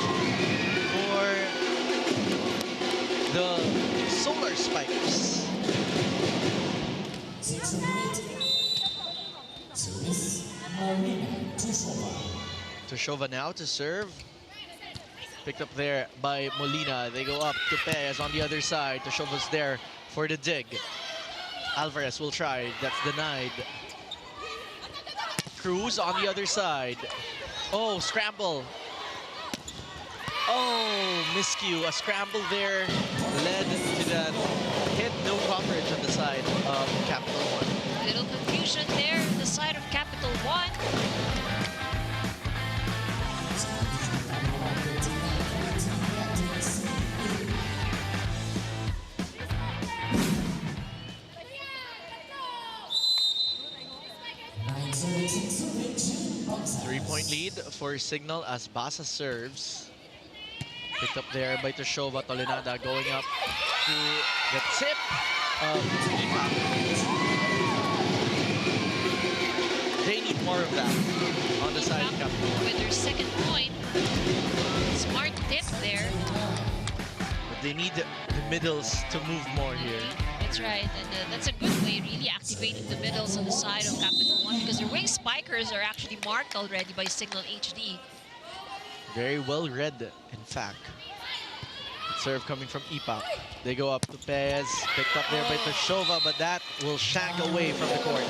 for the Solar Spikers. Toshova now to serve. Picked up there by Molina. They go up to Pez on the other side. Toshova's there for the dig. Alvarez will try. That's denied. Cruz on the other side. Oh, scramble. Oh, miscue. A scramble there led to that hit. No coverage on the side of Capital One. Little confusion there on the side of Capital One. Three-point lead for Cignal as Basa serves. Picked up there by Toshova. Tolenada going up to the tip of Ipa. They need more of that on the side of Capital One. With their second point. Smart tip there. But they need the middles to move more here. That's right, and that's a good way, really activating the middles on the side of Capital One because their wing spikers are actually marked already by Cignal HD. Very well read, in fact. Serve coming from Ipak. They go up to Pez, picked up there by Toshova, but that will shank away from the court.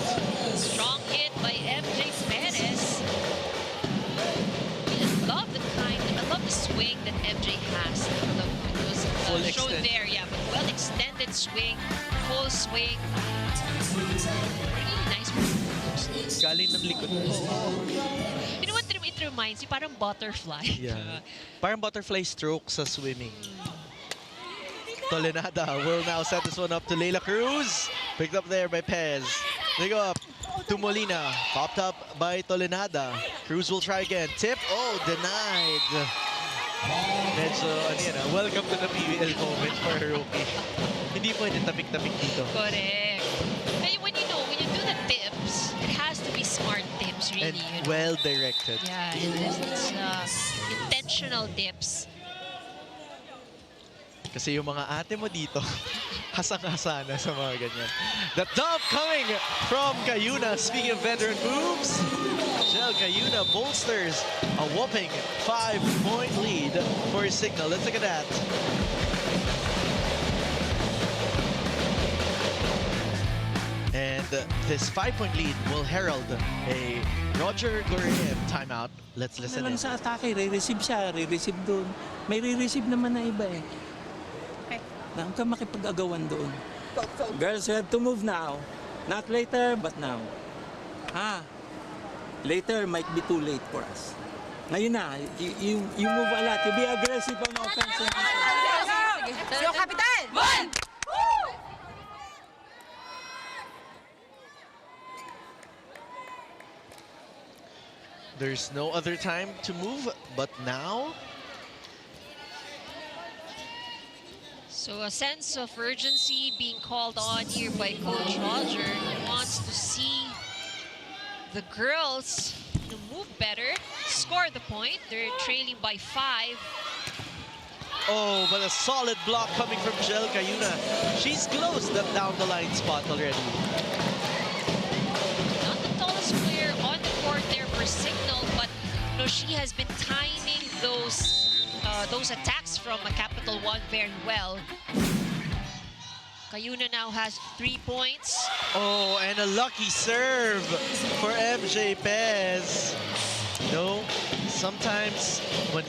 Strong hit by MJ Perez. I love the swing that MJ has. It was Full shown extent. there, yeah, but well extended swing, full swing. Really nice. Galing ng likod. You know what it reminds you? Parang butterfly. Yeah. Parang butterfly stroke sa swimming. Tolenada will now set this one up to Leila Cruz. Picked up there by Pez. They go up to Molina. Popped up by Tolenada. Cruz will try again. Tip. Oh, denied. Medyo, welcome to the PVL moment for a rookie. Hindi pwede tapik-tapik dito. Correct. And when you do the tips, it has to be smart tips. really, and you know. well directed. Yeah, it's intentional dips. Kasi yung mga ate mo dito, hasang-hasa na sa mga ganyan. The dump coming from Cayuna. Speaking of veteran moves, Jel Cayuna bolsters a whopping 5-point lead for Cignal. Let's look at that. And this 5-point lead will herald a Roger Goriev timeout. Let's listen Ano in. lang sa atake, re-receive siya, re-receive doon. May re-receive naman na iba eh. Huwag ka makipag-agawan doon. Girls, you have to move now. Not later, but now. Later might be too late for us. Ngayon na, you move a lot. You be aggressive on offense. Go, Kapitan! One! There's no other time to move, but now So a sense of urgency being called on here by Coach Roger. He wants to see the girls move better, score the point. They're trailing by 5. oh, but a solid block coming from Jel Cayuna. She's close that down the line spot already. Not the tallest player on the court there for Cignal, but you know, she has been timing those attacks from a Capital One very well. Cayuna now has 3 points. Oh, and a lucky serve for MJ Pez. No, sometimes when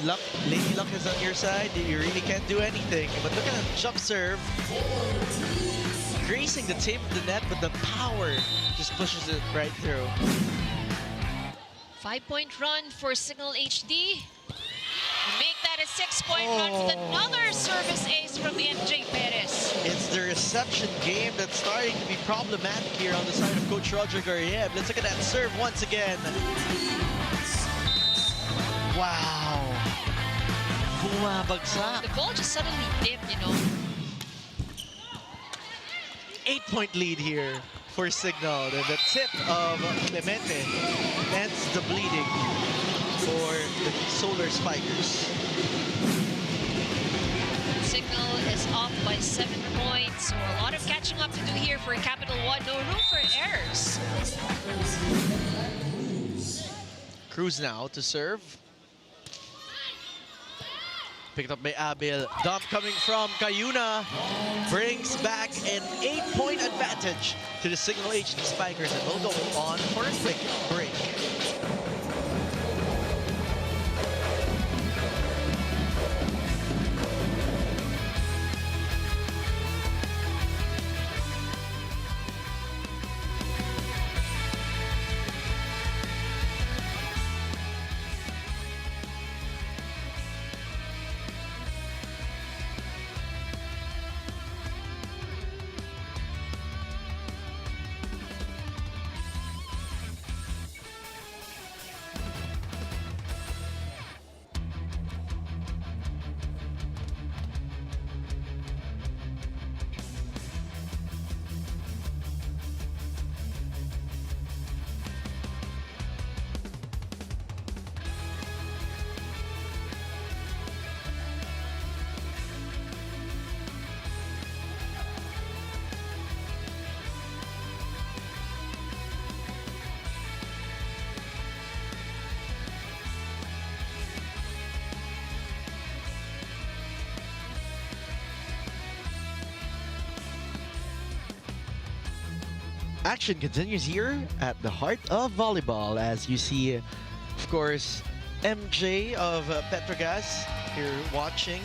Lady Luck is on your side, you really can't do anything. But look at that jump serve. Gracing the tip of the net, but the power just pushes it right through. 5-point run for Cignal HD. Make that a 6-point run with another service ace from MJ Perez. It's the reception game that's starting to be problematic here on the side of Coach Roger Goriev. Let's look at that serve once again. Wow. Bumabagsak. The ball just suddenly dipped, you know. 8-point lead here for Cignal. The tip of Clemente ends the bleeding for the Solar Spikers. Cignal is off by 7 points, so a lot of catching up to do here for Capital One. No room for errors. Cruz now to serve. Picked up by Abel. Dump coming from Cayuna. Brings back an 8-point advantage to the Cignal HD Spikers, and we'll go on for a quick break. Action continues here at the heart of volleyball, as you see, of course, MJ of Petrogas here watching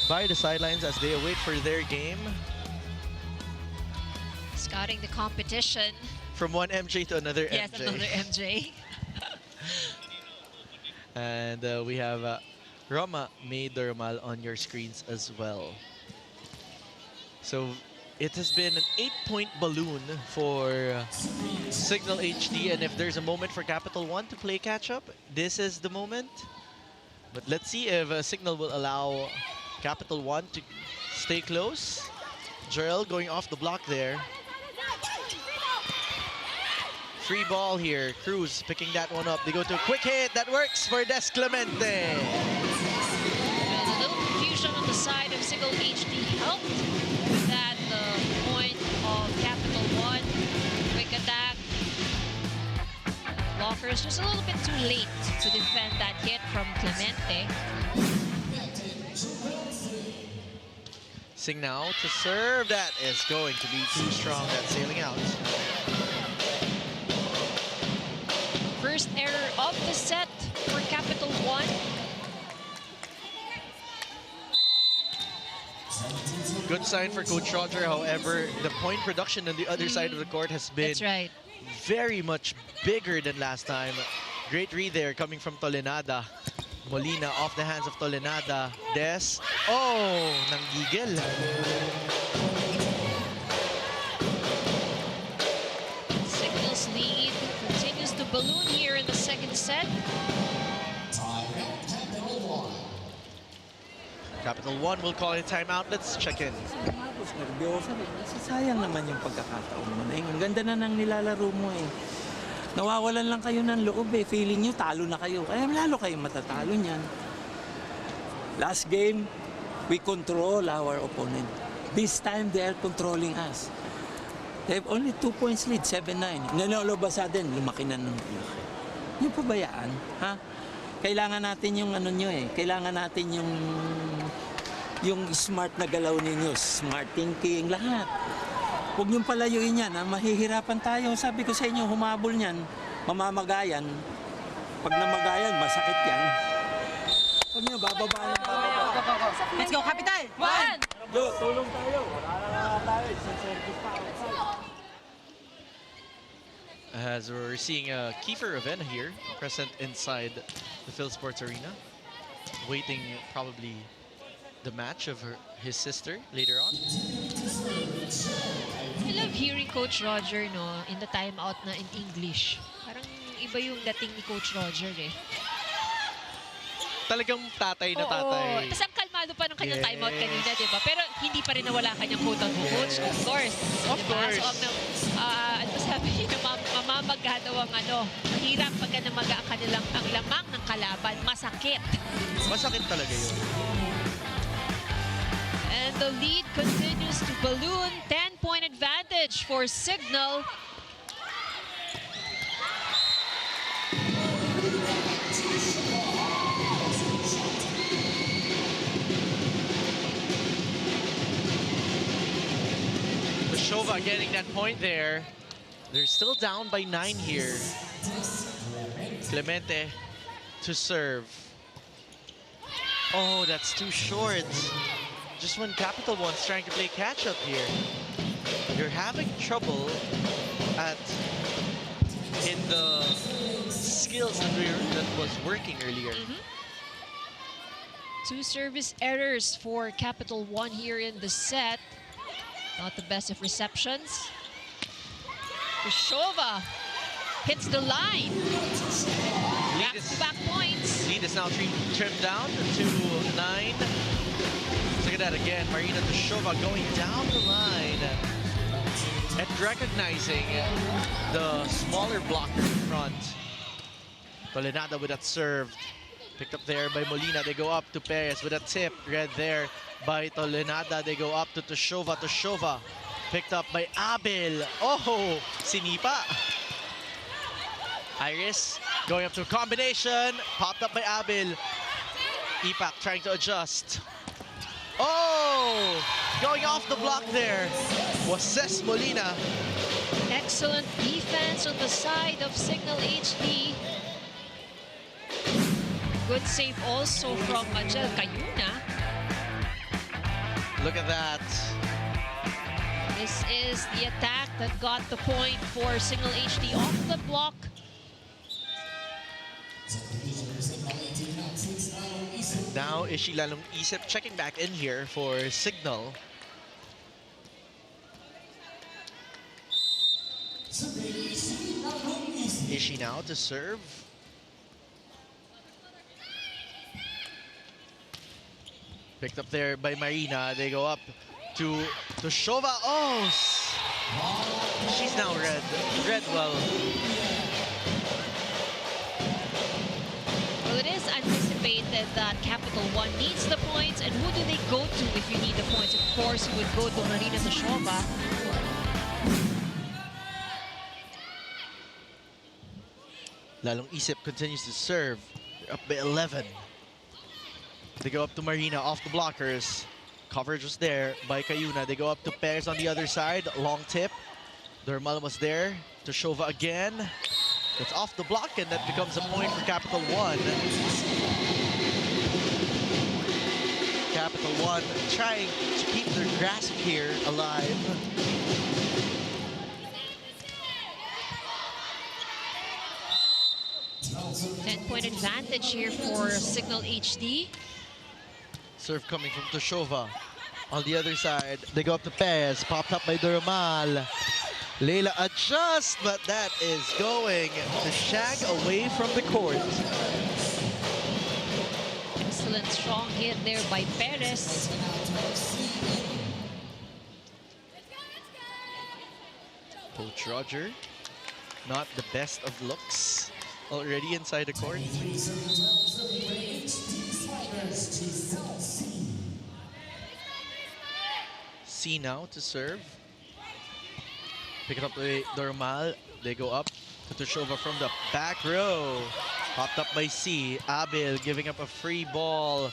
by the sidelines as they await for their game. Scouting the competition. From one MJ to another Yes, MJ. another MJ. And we have Roma May Dermal on your screens as well. So it has been an 8-point balloon for Cignal HD, and if there's a moment for Capital One to play catch-up, this is the moment. But let's see if Cignal will allow Capital One to stay close. Jarrell going off the block there. Free ball here. Cruz picking that one up. They go to a quick hit. That works for Des Clemente. And a little confusion on the side of Cignal HD helped with that point of Capital One. Quick attack. Blockers just a little bit too late to defend that hit from Clemente. Cignal to serve. That is going to be too strong. That's sailing out. First error of the set for Capital One. Good sign for Coach Roger. However, the point production on the other side of the court has been That's right. very much bigger than last time. Great read there coming from Tolenada. Molina off the hands of Tolenada. Des. Oh, nanggigil. Cignal's lead continues to balloon here in the second set. Capital One will call a timeout. Let's check in. Tapos nervyosa rin. Sayang naman yung pagkakataon mo na yun. Ang ganda na nang nilalaro mo eh. Nawawalan lang kayo ng loob eh. Feeling nyo, talo na kayo. Kaya lalo kayo matatalo niyan. Last game, we control our opponent. This time, they are controlling us. They have only 2 points lead, 7-9. Nanolobasa din, lumaki na ng lumaki. Yung pabayaan, ha? Kailangan natin yung ano nyo eh. Kailangan natin yung smart na galaw ninyo, smart thinking, lahat. Huwag niyong palayuin yan, ha? Mahihirapan tayo. Sabi ko sa inyo, humabol niyan, mamamagayan. Pag namagayan, masakit yan. Huwag niyo, bababa lang, bababa. Let's go, Capital! 1! Go, tulong tayo. Wala tayo, isang service pa. As we're seeing Kiefer Avena here, present inside the Phil Sports Arena, waiting probably the match of his sister later on. I love hearing Coach Roger in the timeout na in English. Parang iba yung dating ni Coach Roger eh. Talagang tatay na Oo. tatay. Tapos ang kalmado pa ng kanyang Yes. timeout kanina, di ba? Pero hindi pa rin nawala kanyang quote-unquote coach. Of course. Of Diba? course. So, ano sabi niya, mamamaga daw ang mahirap pagka namaga ang lamang ng kalaban. Masakit. Masakit talaga yun. And the lead continues to balloon. 10-point advantage for Cignal. Shova getting that point there. They're still down by 9 here. Clemente to serve. Oh, that's too short. Just when Capital One's trying to play catch up here. They're having trouble in the skills that was working earlier. Two service errors for Capital One here in the set. Not the best of receptions. Shova hits the line. Back-to-back points. Lead is now trimmed down to 9. Look at that again. Marina Tushova going down the line and recognizing the smaller blocker in front. Tolenada with that serve. Picked up there by Molina. They go up to Perez with a tip. Read there by Tolenada. They go up to Tushova. Tushova picked up by Abel. Oh, sinipa. Iris going up to a combination. Popped up by Abel. Ipak trying to adjust. Oh, going off the block there was Ces Molina. Excellent defense on the side of Cignal HD. Good save also from Majel Cayuna. Look at that. This is the attack that got the point for Cignal HD off the block. Now Ishi lalong isip checking back in here for Cignal. Ishi now to serve. Picked up there by Marina. They go up to Shova. Oh, she's now red. Red well. Well, it is anticipated that Capital One needs the points, and who do they go to if you need the points? Of course, you would go to Marina Toshova. Lalong Isip continues to serve. They're up by 11. They go up to Marina off the blockers. Coverage was there by Cayuna. They go up to Perez on the other side. Long tip. Dormal was there. Toshova again. It's off the block, and that becomes a point for Capital One. Capital One trying to keep their grasp here alive. Ten-point advantage here for Cignal HD. Serve coming from Toshova. On the other side, they go up to Perez. Popped up by Dormal. Leila adjusts, but that is going to shag away from the court. Excellent strong hit there by Perez. Coach Roger, not the best of looks, already inside the court. C now to serve. Pick it up by Dormal. They go up to Toshova from the back row. Popped up by C. Abel giving up a free ball.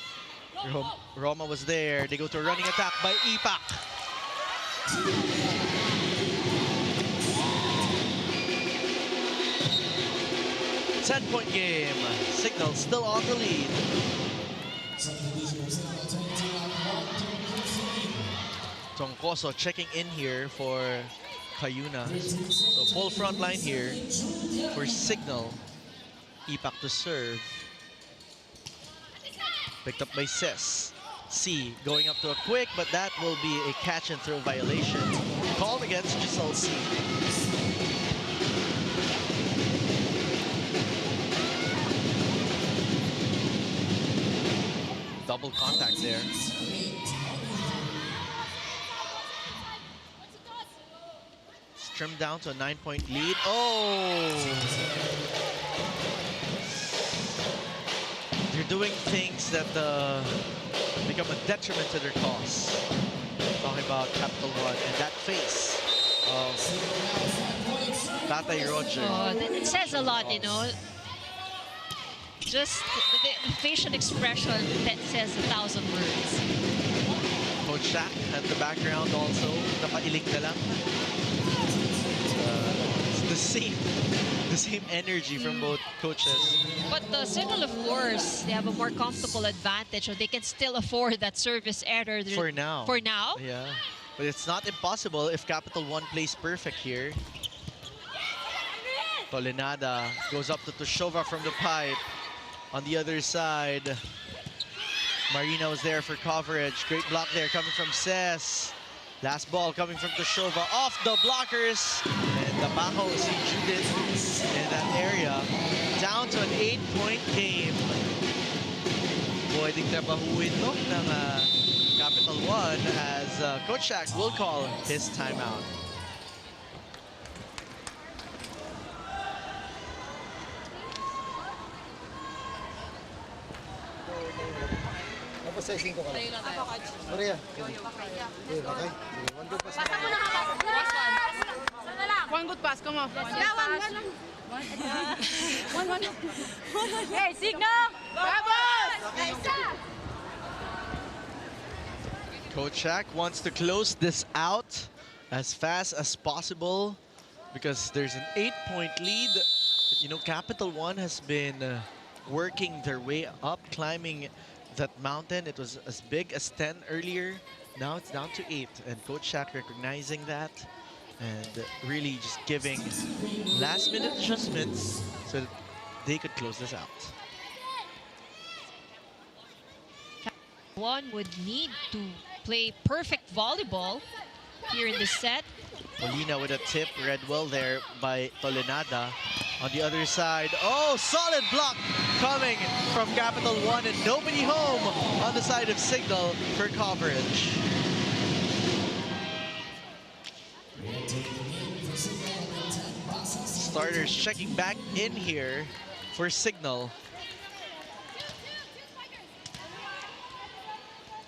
Roma was there. They go to a running attack by Ipak. 10-point game. Cignal still on the lead. Tongkoso checking in here for Cayuna. So full front line here for Cignal. Ipak to serve. Picked up by Ses. C going up to a quick, but that will be a catch and throw violation. Called against Giselle C. Double contact there. It's trimmed down to a 9-point lead. Oh! They're doing things that become a detriment to their cause. Talking about Capital One and that face of Tatay Roger. Oh, it says a lot, you know. Just the facial expression that says 1,000 words. Coach Shaq at the background also. Napailing na lang. It's the same energy from both coaches. But the Cignal, of course, they have a more comfortable advantage, so they can still afford that service error. For now. For now? Yeah. But it's not impossible if Capital One plays perfect here. Tolenada goes up to Toshova from the pipe. On the other side, Marina was there for coverage. Great block there coming from Ses. Last ball coming from Toshova off the blockers. And the Bajo si Judith in that area. Down to an 8-point game. Pwedeng trabahuin to ng Capital One as Coach Shaq will call his timeout. Session ko ka lang. Maria. Okay. One good pass. Pasa mo na ka. Sana lang. One good pass. Come on. One. Hey, Cignal! Vamos! Coach Shaq wants to close this out as fast as possible because there's an 8-point lead. You know, Capital One has been working their way up, climbing that mountain. It was as big as 10 earlier. Now it's down to 8. And Coach Shaq recognizing that and really just giving last-minute adjustments so that they could close this out. One would need to play perfect volleyball here in this set. Molina with a tip, read well there by Tolenada. On the other side, oh, solid block coming from Capital One and nobody home on the side of Cignal for coverage. Starters checking back in here for Cignal.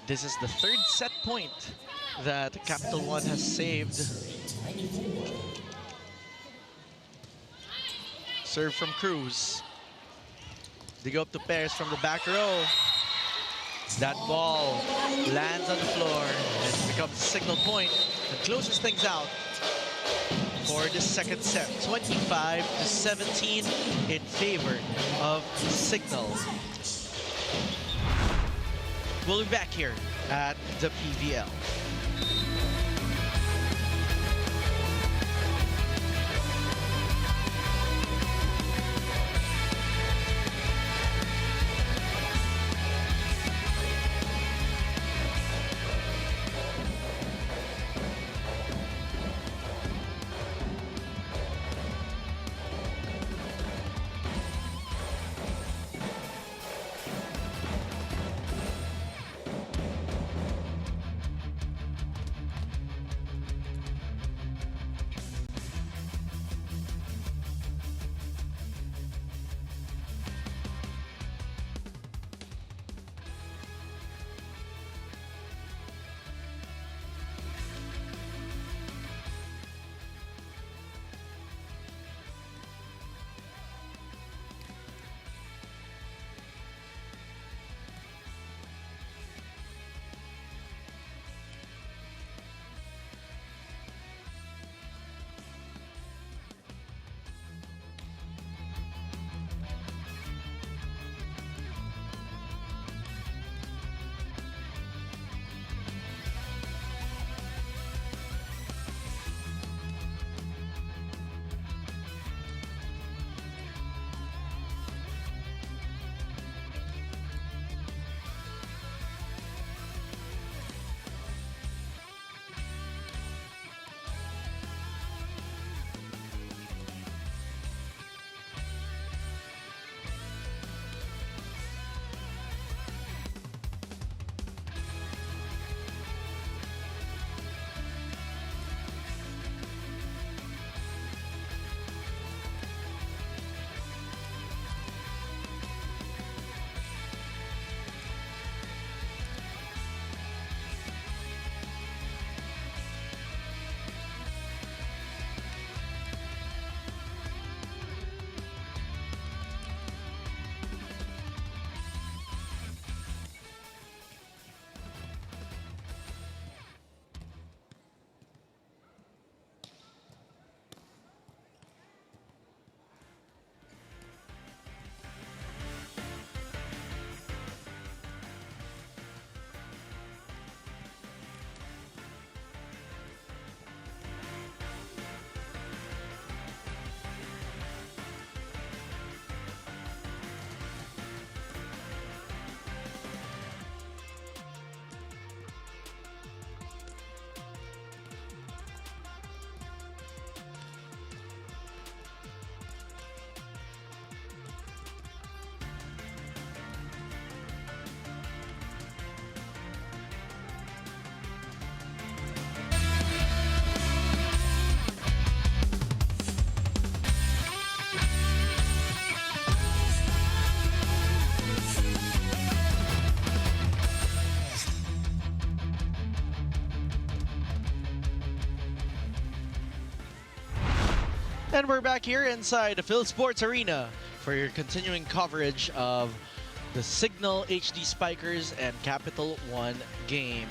This is the third set point that Capital One has saved. Serve from Cruz. They go up to pairs from the back row. That ball lands on the floor and becomes a signal point and closes things out for the second set. 25-17 in favor of Cignal. We'll be back here at the PVL. And we're back here inside the Phil Sports Arena for your continuing coverage of the Cignal HD Spikers and Capital One game.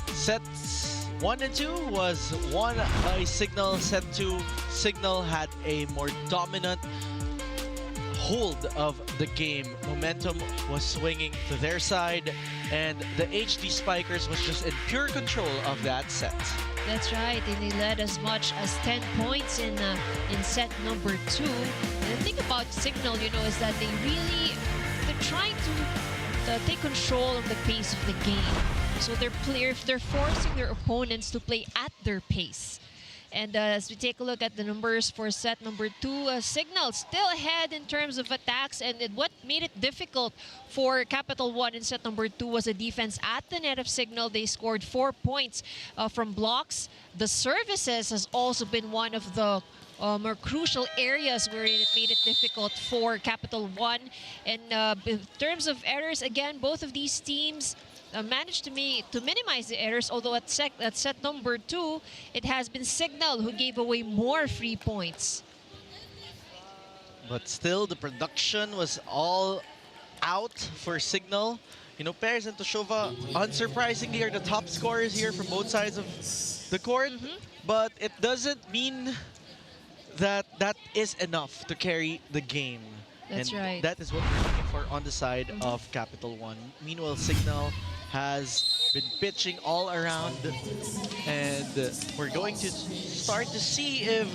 Sets 1 and 2 was won by Cignal. Set 2, Cignal had a more dominant hold of the game. Momentum was swinging to their side, and the HD Spikers was just in pure control of that set. That's right, and they led as much as 10 points in set number 2. And the thing about Cignal, you know, is that they're trying to take control of the pace of the game. So they're forcing their opponents to play at their pace. And as we take a look at the numbers for set number 2, Cignal still ahead in terms of attacks. And what made it difficult for Capital One in set number 2 was the defense at the net of Cignal. They scored 4 points from blocks. The services has also been one of the more crucial areas where it made it difficult for Capital One. And in terms of errors, again, both of these teams managed to minimize the errors, although at set number 2, it has been Cignal who gave away more free points. But still, the production was all out for Cignal. You know, Perez and Toshova, unsurprisingly, are the top scorers here from both sides of the court. But it doesn't mean that that is enough to carry the game. That's and right. That is what we're looking for on the side of Capital One. Meanwhile, Cignal has been pitching all around, and we're going to start to see if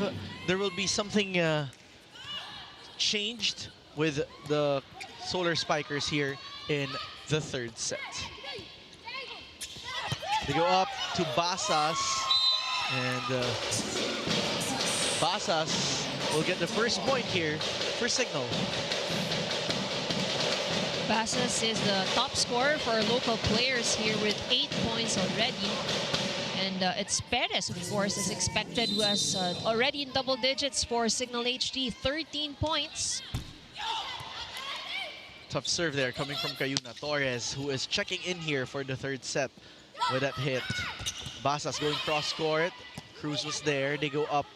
there will be something changed with the Solar Spikers here in the third set. They go up to Basas, and Basas will get the first point here for Cignal. Basas is the top scorer for our local players here with 8 points already. And it's Perez, of course, as expected, who has already in double digits for Cignal HD, 13 points. Tough serve there coming from Cayuna. Torres, who is checking in here for the third set with that hit. Basas going cross-court. Cruz was there. They go up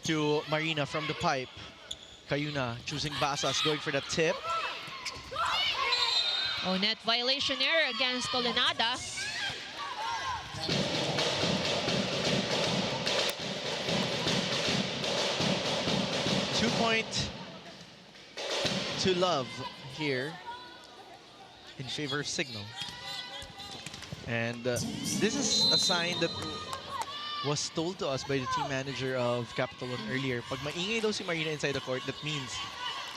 to Marina from the pipe. Cayuna choosing Basas, going for the tip. Oh, net violation error against Tolenada. Two-point to love here in favor of Cignal. And this is a sign that was told to us by the team manager of Capital One earlier. Pag maingay daw si Marina inside the court, that means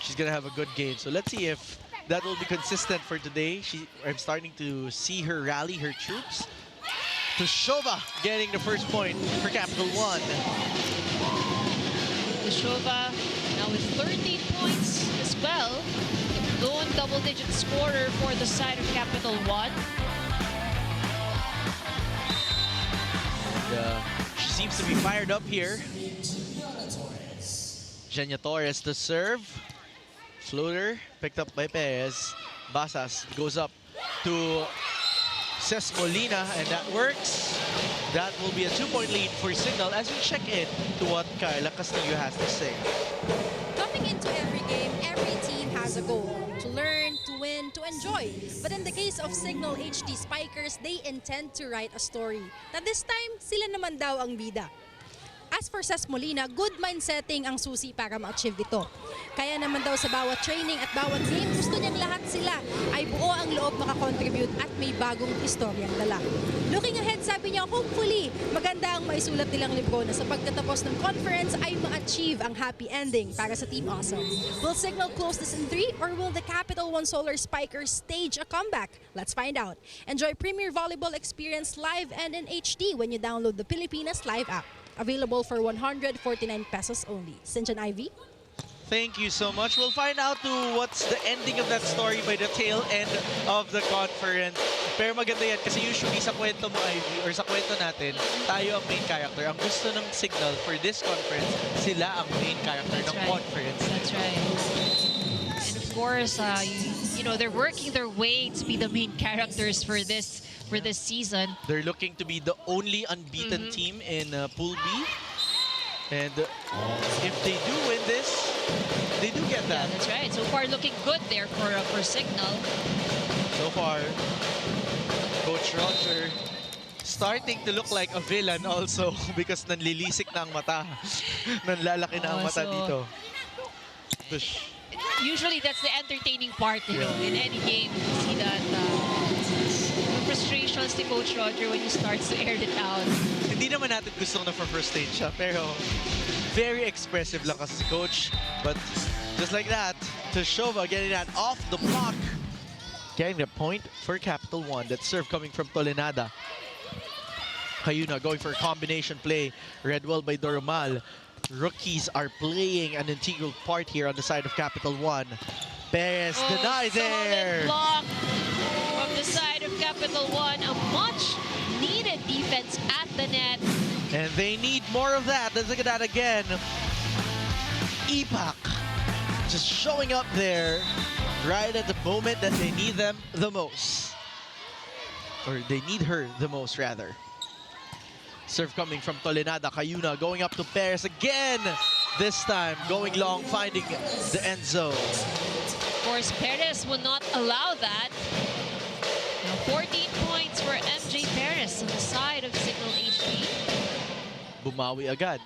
she's gonna have a good game. So let's see if that will be consistent for today. I'm starting to see her rally her troops. Toshova getting the first point for Capital One. Toshova now with 13 points as well. Lone double-digit scorer for the side of Capital One. She seems to be fired up here. Genia Torres to serve. Floater picked up by Perez. Basas goes up to Ces Molina, and that works. That will be a 2-point lead for Cignal as we check in to what Carla Castillo has to say. Coming into every game, every team has a goal. To learn, to win, to enjoy. But in the case of Cignal HD Spikers, they intend to write a story. Na this time, sila naman daw ang bida. As for Ces Molina, good mindsetting ang susi para ma-achieve ito. Kaya naman daw sa bawat training at bawat game, gusto niyang lahat sila ay buo ang loob makakontribute at may bagong istoryang dala. Looking ahead, sabi niya, hopefully, maganda ang maisulat nilang libro na sa pagtatapos ng conference ay ma-achieve ang happy ending para sa Team Awesome. Will Cignal close this in 3 or will the Capital1 Solar Spikers stage a comeback? Let's find out. Enjoy Premier Volleyball experience live and in HD when you download the Pilipinas Live app. Available for 149 pesos only. Sinjan Ivy? Thank you so much. We'll find out what's the ending of that story by the tail end of the conference. Pero maganda yan kasi usually sa kwento mo, Ivy, or sa kwento natin, tayo ang main character. Ang gusto ng Cignal for this conference, sila ang main character ng conference. That's right. And of course, you know, they're working their way to be the main characters for this season. They're looking to be the only unbeaten team in Pool B. And if they do win this, they do get that. Yeah, that's right. So far, looking good there for Cignal. So far, Coach Roger starting to look like a villain also because nanlilisik na ang mata. Nanlalaki na ang mata dito. Usually, that's the entertaining part, you know, in any game. You see that the frustrations ni Coach Roger when he starts to air it out. Hindi naman natin gustong na-frustrate siya, pero very expressive lang kasi si Coach. But just like that, Toshova getting that off the block. Getting the point for Capital One. That serve coming from Tolenada. Cayuna going for a combination play. Read well by Doromal. Rookies are playing an integral part here on the side of Capital One. Perez denied there. Solid block from the side of Capital One. A much needed defense at the net. And they need more of that. Let's look at that again. Ipak just showing up there right at the moment that they need them the most. Or they need her the most, rather. Serve coming from Tolenada. Cayuna going up to Perez again. This time going long, finding the end zone. Of course, Perez will not allow that. Now 14 points for MJ Perez on the side of Cignal HD. Bumawi agad.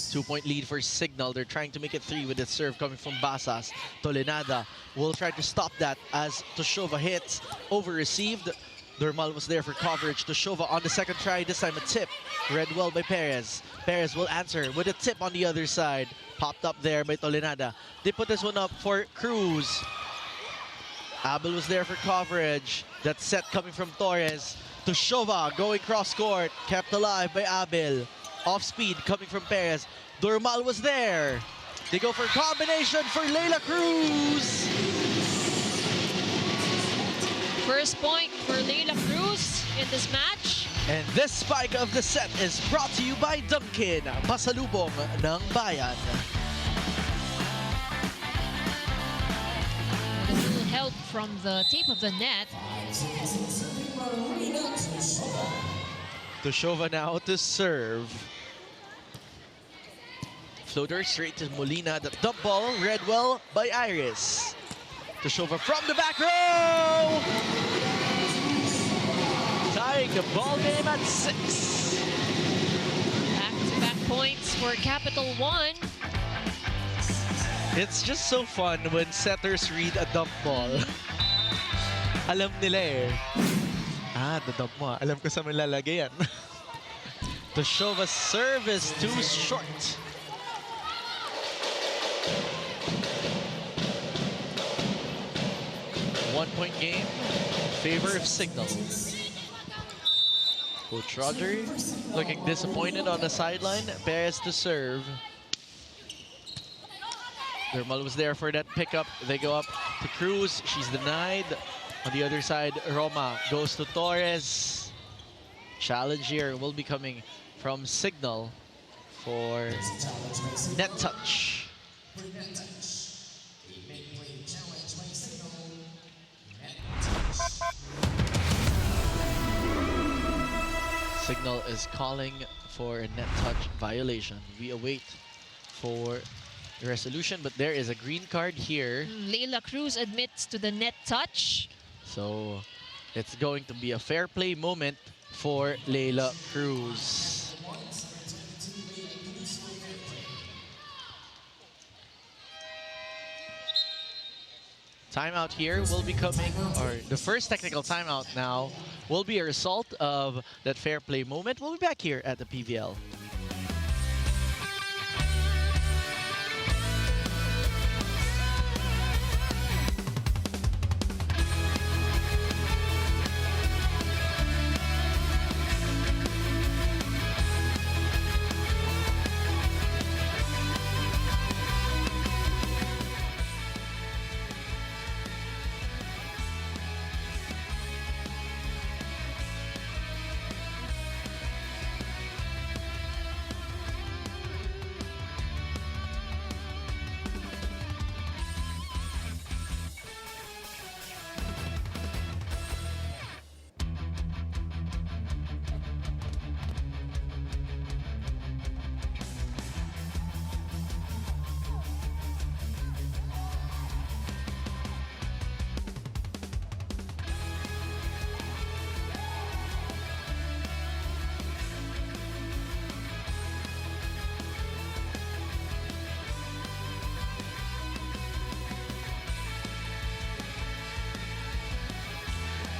2-point lead for Cignal. They're trying to make it 3 with the serve coming from Basas. Tolenada will try to stop that as Toshova hits. Over-received. Dormal was there for coverage. Toshova on the second try. This time a tip. Read well by Perez. Perez will answer with a tip on the other side. Popped up there by Tolenada. They put this one up for Cruz. Abel was there for coverage. That set coming from Torres. Toshova going cross-court. Kept alive by Abel. Off speed coming from Perez. Dormal was there. They go for a combination for Leila Cruz. First point for Leila Cruz in this match. And this spike of the set is brought to you by Dunkin, pasalubong ng bayan. A little help from the tape of the net. Toshova now to serve. Floater straight to Molina. The dump ball read well by Iris. Toshova from the back row! Tying the ball game at 6. Back-to-back points for Capital One. It's just so fun when setters read a dump ball. Alam nila eh. The dump mo. Alam ko sa malalagay yan. Toshova's serve is too short. One-point game in favor of Cignal. Coach Roger looking disappointed on the sideline. Perez to serve. Dermal was there for that pickup. They go up to Cruz. She's denied. On the other side, Roma goes to Torres. Challenge here will be coming from Cignal for net touch. Cignal is calling for a net touch violation. We await for the resolution, but there is a green card here. Leila Cruz admits to the net touch. So it's going to be a fair play moment for Leila Cruz. Timeout here will be coming, or the first technical timeout now will be a result of that fair play moment. We'll be back here at the PVL.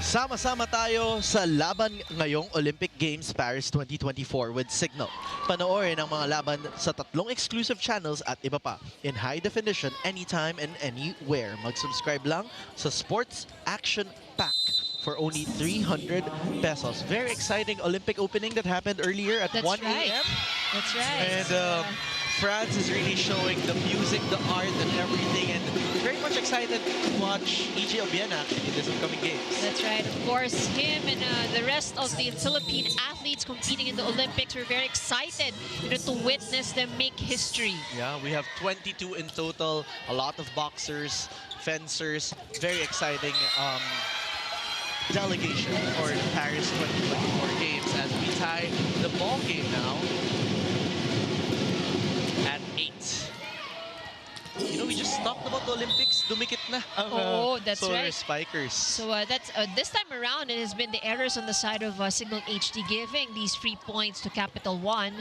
Sama-sama tayo sa laban ngayong Olympic Games Paris 2024 with Cignal. Panoorin ang mga laban sa 3 exclusive channels at iba pa in high definition anytime and anywhere. Mag-subscribe lang sa Sports Action Pack for only 300 pesos. Very exciting Olympic opening that happened earlier at 1 a.m. That's right. And France is really showing the music, the art, and everything, and very much excited to watch EJ Obiena actually in this upcoming games. That's right. Of course, him and the rest of the Philippine athletes competing in the Olympics, we're very excited, to witness them make history. Yeah, we have 22 in total, a lot of boxers, fencers, very exciting delegation for the Paris 2024 games as we tie the ball game now at 8. We just talked about the Olympics. Dumikit na ang That's Solar right. Spikers. So that's this time around, it has been the errors on the side of Cignal HD giving these free points to Capital One.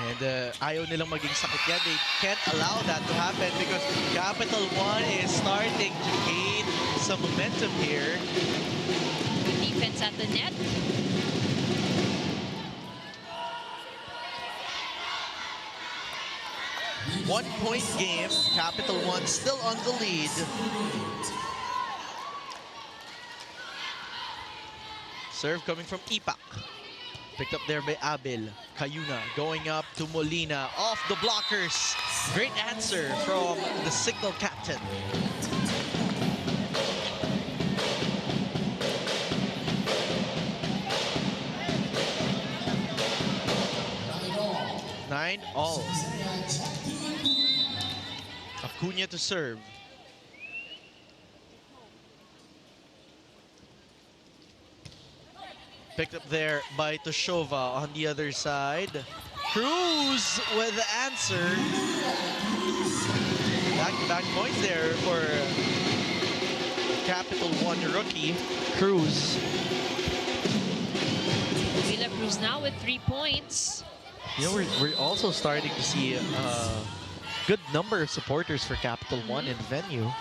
And ayaw nilang maging sakit yan. They can't allow that to happen because Capital One is starting to gain some momentum here. Good defense at the net. One-point game. Capital One still on the lead. Serve coming from Ipak. Picked up there by Abel. Cayuna going up to Molina. Off the blockers. Great answer from the Cignal captain. Nine all. Acuna to serve. Picked up there by Toshova on the other side. Cruz with the answer. Back-to-back points there for Capital One rookie, Cruz. Villa Cruz now with 3 points. We're also starting to see a good number of supporters for Capital One in the venue.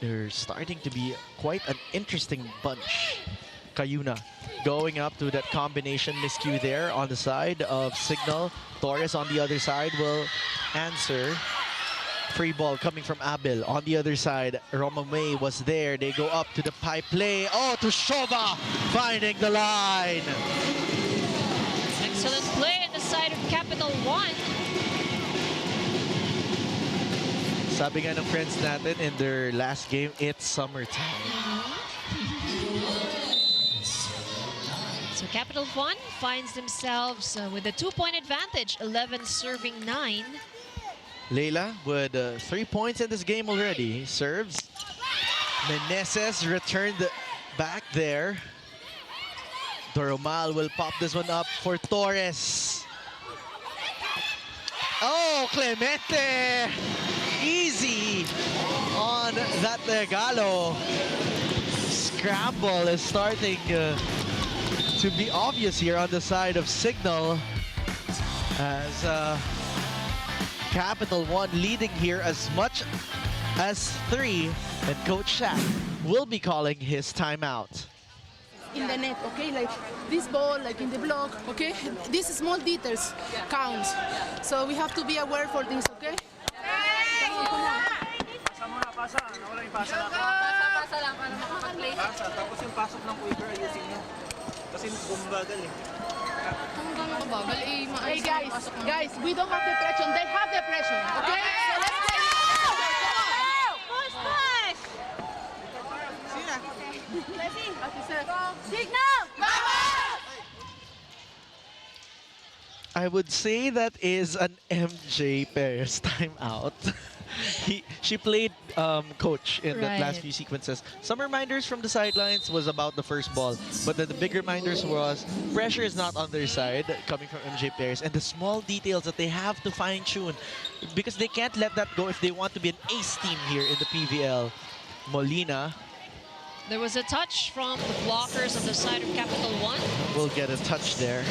They're starting to be quite an interesting bunch. Cayuna going up to that combination miscue there on the side of Cignal. Torres on the other side will answer. Free ball coming from Abel on the other side. Roma May was there. They go up to the pipe play. Oh, to Shova finding the line. Excellent play on the side of Capital One. Sabi nga ng friends natin in their last game, it's summertime. So Capital One finds themselves with a 2-point advantage, 11 serving 9. Leila with 3 points in this game already. Serves. Meneses returned back there. Doromal will pop this one up for Torres. Oh, Clemente! Easy on that Regalo. Scramble is starting to be obvious here on the side of Cignal as Capital One leading here as much as 3, and Coach Shaq will be calling his timeout. In the net, okay? Like this ball, like in the block, okay? These small details counts. So we have to be aware for this, okay? Pasa lang para makapag-play. Pasa, tapos yung pasok ng quicker ayusin nyo. Kasi bumabagal eh. Hanggang mabagal eh, hey guys, we don't have the pressure, they have the pressure, okay? So let's play. Push, push! Sina? Cignal! I would say that is an MJ Perez timeout. She played coach in the last few sequences. Some reminders from the sidelines was about the first ball, but then the big reminders was pressure is not on their side coming from MJ Perez, and the small details that they have to fine-tune because they can't let that go if they want to be an ace team here in the PVL. Molina. There was a touch from the blockers on the side of Capital One. Will get a touch there.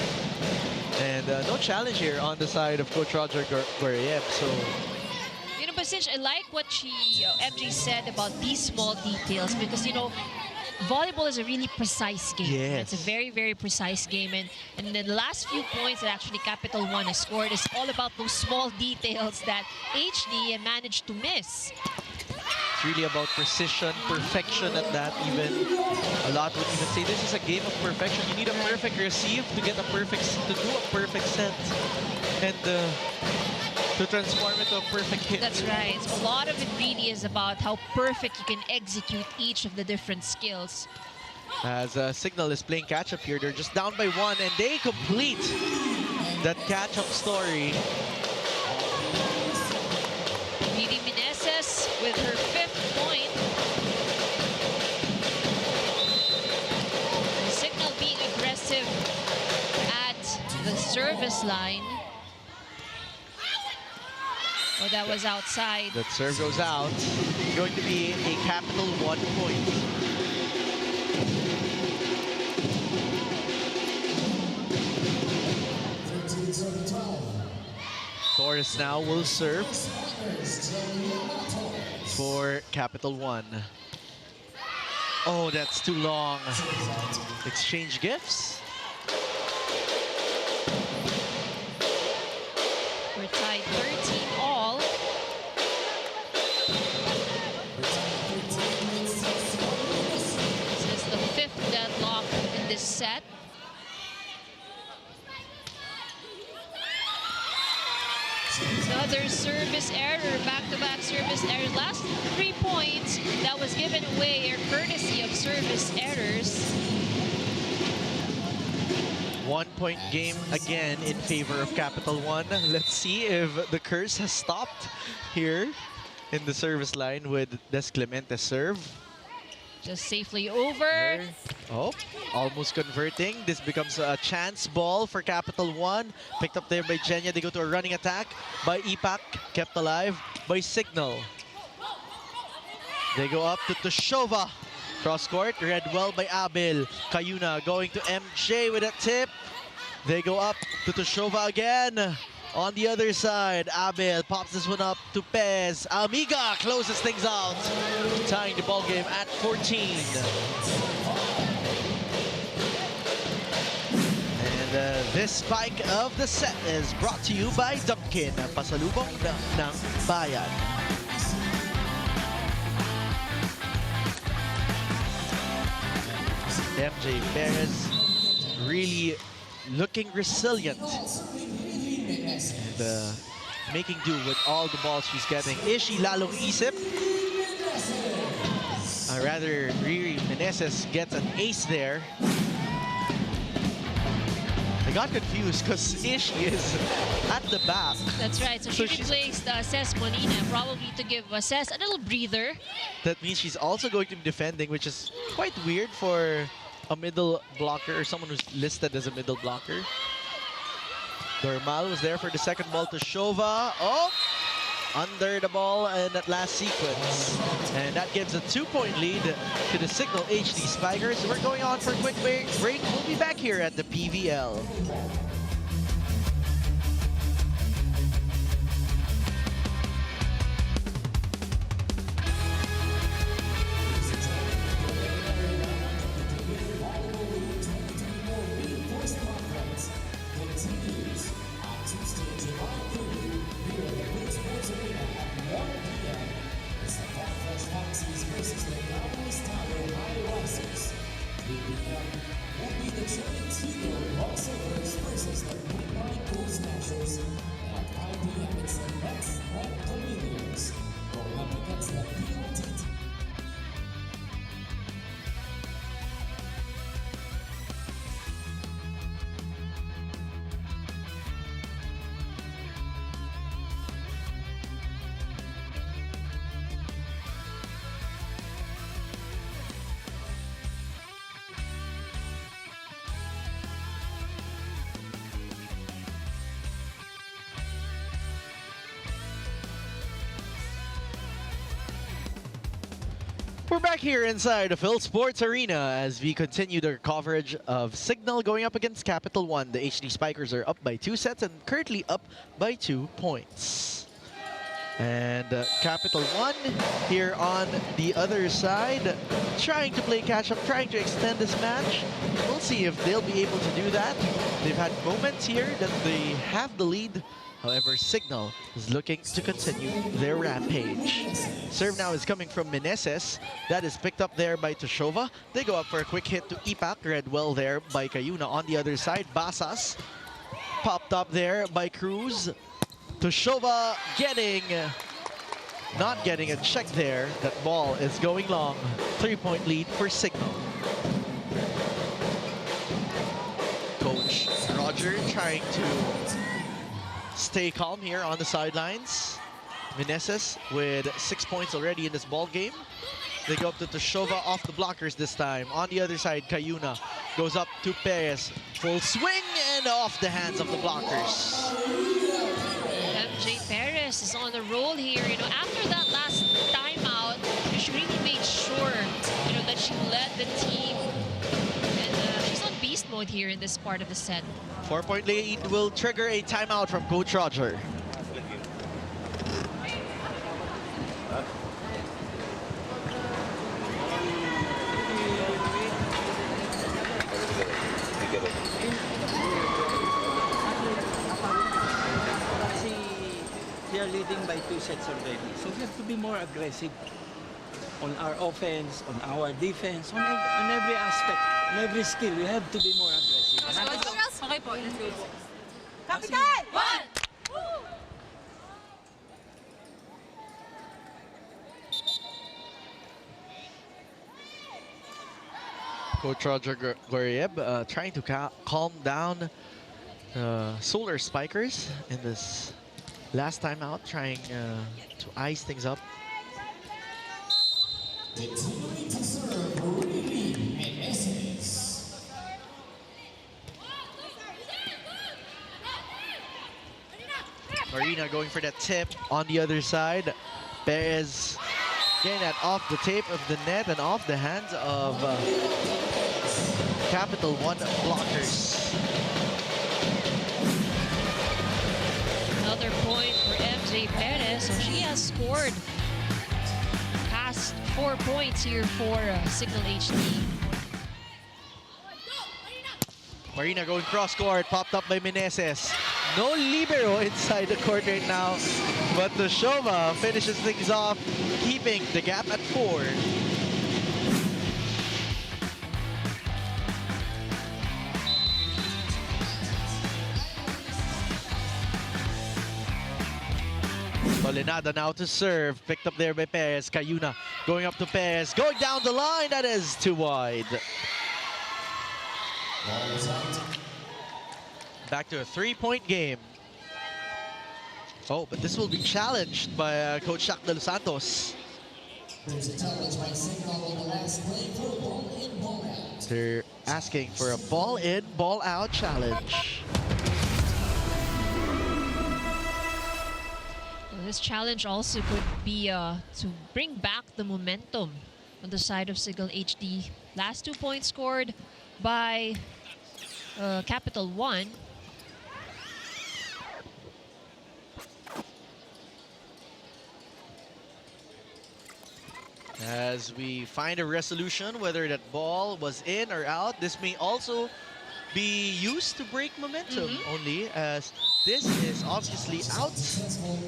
And no challenge here on the side of Coach Roger Goriev. So, But Sinch, I like what MJ said about these small details because, volleyball is a really precise game. Yes. It's a very, very precise game. And the last few points that actually Capital One has scored is all about those small details that HD managed to miss. it's really about precision, perfection at that even. A lot would even say this is a game of perfection. You need a perfect receive to get a perfect, to do a perfect set. And to transform it to a perfect hit. That's right. So a lot of it really is about how perfect you can execute each of the different skills. As Cignal is playing catch-up here, they're just down by 1, and they complete that catch-up story. Riri Meneses with her 5th point. Cignal being aggressive at the service line. Oh, that was outside. That serve goes out. Going to be a Capital 1 point. Torres now will serve for Capital 1. Oh, that's too long. Exchange gifts. We're tied 13 all. This is the 5th deadlock in this set. Another service error, back-to-back service errors. Last 3 points that was given away are courtesy of service errors. 1 point game again in favor of Capital 1. Let's see if the curse has stopped here in the service line with Des Clemente serve. Just safely over. Oh, almost converting. This becomes a chance ball for Capital 1. Picked up there by Genya. They go to a running attack by Ipak. Kept alive by Cignal. They go up to Tushova. Cross court, read well by Abel. Cayuna going to MJ with a tip. They go up to Tushova again. On the other side, Abel pops this one up to Pez. Amiga closes things out, tying the ball game at 14. And this spike of the set is brought to you by Dunkin, pasalubong ng bayan. MJ Perez really looking resilient. And making do with all the balls she's getting. Ishi lalong isip. Rather, Riri Meneses gets an ace there. I got confused because Ishi is at the back. That's right. So she replaced Cez Molina, probably to give Cez a little breather. That means she's also going to be defending, which is quite weird for a middle blocker or someone who's listed as a middle blocker. Dormal was there for the second ball to Shova. Oh, under the ball in that last sequence. And that gives a 2-point lead to the Cignal HD Spikers. We're going on for a quick break. We'll be back here at the PVL. We're back here inside the Phil Sports Arena as we continue their coverage of Cignal going up against Capital 1. The HD Spikers are up by 2 sets and currently up by 2 points. And Capital 1 here on the other side, trying to play catch-up, trying to extend this match. We'll see if they'll be able to do that. They've had moments here that they have the lead. However, Cignal is looking to continue their rampage. Serve now is coming from Meneses. That is picked up there by Tushova. They go up for a quick hit to Ipak. Read well there by Cayuna. On the other side, Basas popped up there by Cruz. Tushova not getting a check there. That ball is going long. 3-point lead for Cignal. Coach Roger trying to stay calm here on the sidelines. Meneses with 6 points already in this ball game. They go up to Tushova off the blockers this time. On the other side, Cayuna goes up to Perez. Full swing and off the hands of the blockers. MJ Perez is on the roll here. You know, after that last timeout, she really made sure, you know, that she led the team. And she's on beast mode here in this part of the set. 4-point lead will trigger a timeout from Coach Roger. They are leading by 2 sets already. So we have to be more aggressive on our offense, on our defense, on every aspect, on every skill. We have to be more aggressive. Okay po, let's go. Kapitan! One! Coach Roger Goriev trying to calm down Solar Spikers in this last time out, trying to ice things up. Continuing to serve, really Meneses. Marina going for that tip on the other side. Perez getting that off the tape of the net and off the hands of Capital 1 blockers. Another point for MJ Perez. So she has scored past 4 points here for Cignal HD. Marina going cross court, popped up by Meneses. No libero inside the court right now, but Tushova finishes things off, keeping the gap at 4. Molinada now to serve, picked up there by Perez. Cayuna going up to Perez, going down the line, that is too wide. Back to a 3-point game. Oh, but this will be challenged by Coach Shaq de los Santos. There's a challenge by Cignal in the last play for a ball in, ball out. They're asking for a ball in, ball out challenge. Well, this challenge also could be to bring back the momentum on the side of Cignal HD. Last 2 points scored by Capital 1. As we find a resolution, whether that ball was in or out, this may also be used to break momentum only, as this is obviously out.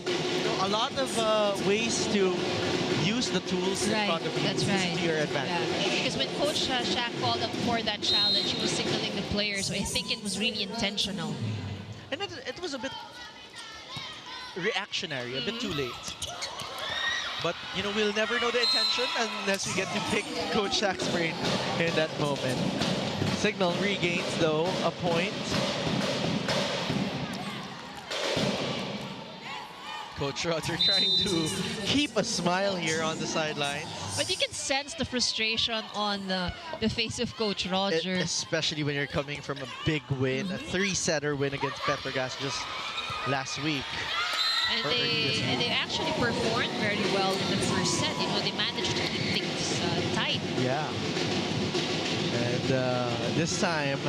You know, a lot of ways to use the tools in front of you. That's right. To your advantage. Yeah. Because when Coach Shaq called up for that challenge, he was signaling the players, so I think it was really intentional. And it was a bit reactionary, a bit too late. But, you know, we'll never know the intention unless we get to pick Coach Shaq's brain in that moment. Cignal regains, though, a point. Coach Roger trying to keep a smile here on the sidelines. But you can sense the frustration on the face of Coach Roger. Especially when you're coming from a big win, a 3-setter win against Petrogas just last week. And they actually performed very well in the first set. You know, they managed to keep things tight. Yeah. And this time,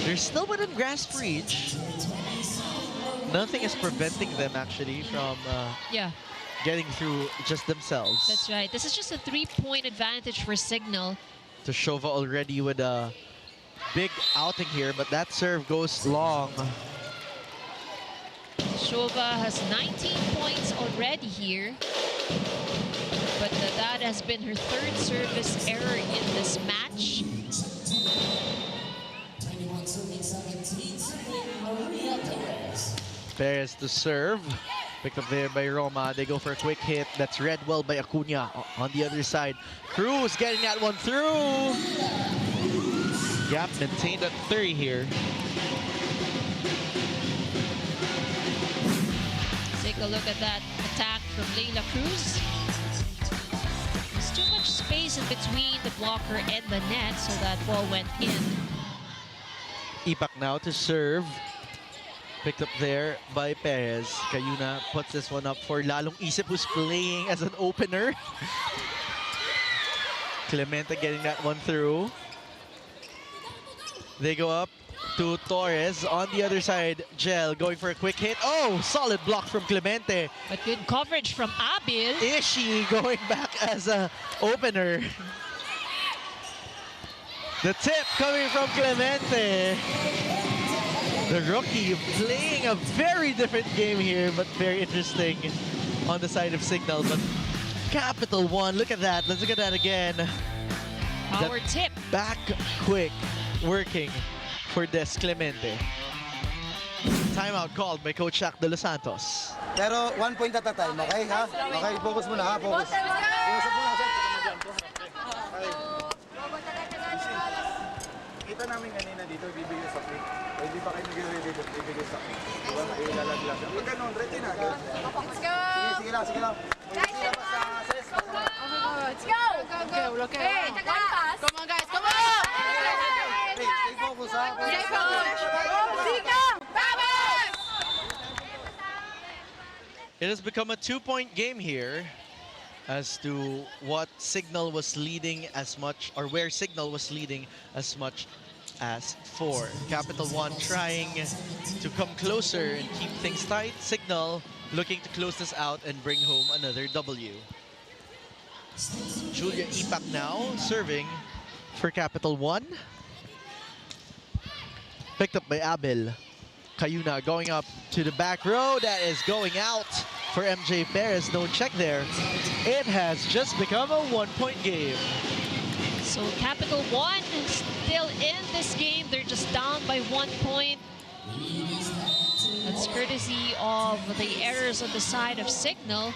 they're still within grasp reach. Nothing is preventing them actually from getting through just themselves. That's right. This is just a 3-point advantage for Cignal. Tushova already with a big outing here, but that serve goes long. Shova has 19 points already here. But that has been her 3rd service error in this match. 21 serving 17, serving Maria Perez. Perez to serve. Picked up there by Roma. They go for a quick hit. That's read well by Acuna on the other side. Cruz getting that one through. Gap maintained at 3 here. Take a look at that attack from Leila Cruz. There's too much space in between the blocker and the net, so that ball went in. Ipak now to serve. Picked up there by Perez. Cayuna puts this one up for Lalong Isip, who's playing as an opener. Clemente getting that one through. They go up to Torres. On the other side, Gel going for a quick hit. Oh, solid block from Clemente. But good coverage from Abil. Ishi going back as a opener. The tip coming from Clemente. The rookie playing a very different game here, but very interesting on the side of Cignal. But Capital One, look at that. Let's look at that again. Power tip. Back quick working for Des Clemente. Timeout called by Coach Shaq de Los Santos. Pero 1 point at a time, okay ha? Okay, focus muna ha, focus. Focus muna. Kita namin kanina dito, bibigyan sa click. Pwede pa kayo nag-ready dito, bibigyan sa click. Diba, ilalaglag. Pag ganun, ready na. Let's go! Sige lang, sige lang. Let's go! Okay. Hey, one pass. Come on, guys. Come on! Hey, stay focus ha. Stay focused. It has become a 2-point game here as to what Cignal was leading as much, or where Cignal was leading as much as 4. Capital One trying to come closer and keep things tight. Cignal looking to close this out and bring home another W. Julia Ipak now serving for Capital One. Picked up by Abel. Cayuna going up to the back row. That is going out for MJ Perez. No check there. It has just become a 1-point game. So Capital One is still in this game. They're just down by 1 point. That's courtesy of the errors on the side of Cignal.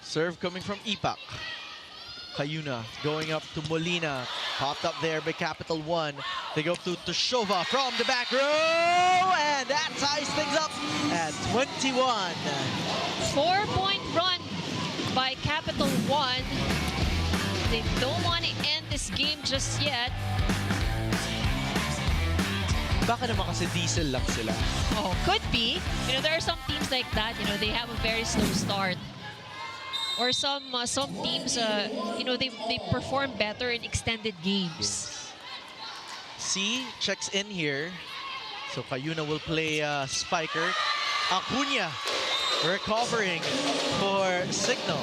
Serve coming from Ipak. Cayuna going up to Molina. Popped up there by Capital One. They go to Tushova from the back row. And that ties things up at 21. 4-point run by Capital One. They don't want to end this game just yet. Baka naman kasi diesel lang sila. Oh, could be. You know, there are some teams like that. You know, they have a very slow start. Or some teams, you know, they perform better in extended games. C checks in here. So Cayuna will play Spiker. Acuna recovering for Cignal.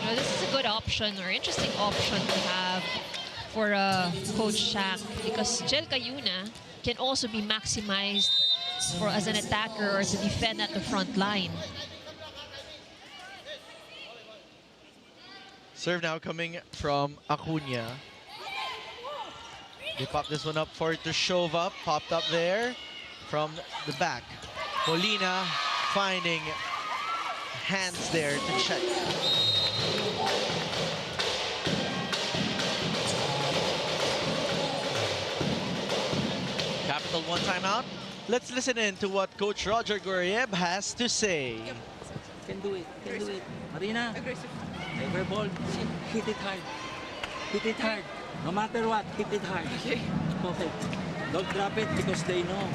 You know, this is a good option or interesting option to have for Coach Shaq, because Jel Cayuna can also be maximized for as an attacker or to defend at the front line. Serve now coming from Acuna. They pop this one up for Tushova. Popped up there from the back. Molina finding hands there to check. Capital One timeout. Let's listen in to what Coach Roger Goriev has to say. Can do it. Can do it. Marina. Aggressive. Every ball. Hit it hard. Hit it hard. No matter what, hit it hard. Okay. Okay. Don't drop it because they know.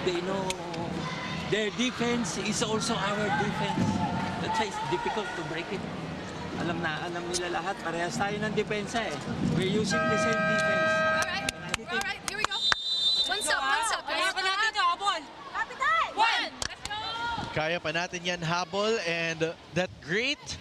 They know their defense is also our defense. That's why it's difficult to break it. Alam nila lahat. Parehas tayo ng depensa eh. We're using the same defense. All right, here we go. One stop. Kaya pa natin ito, habol. Kapitan! One! Let's go! Kaya pa natin yan, habol, and that great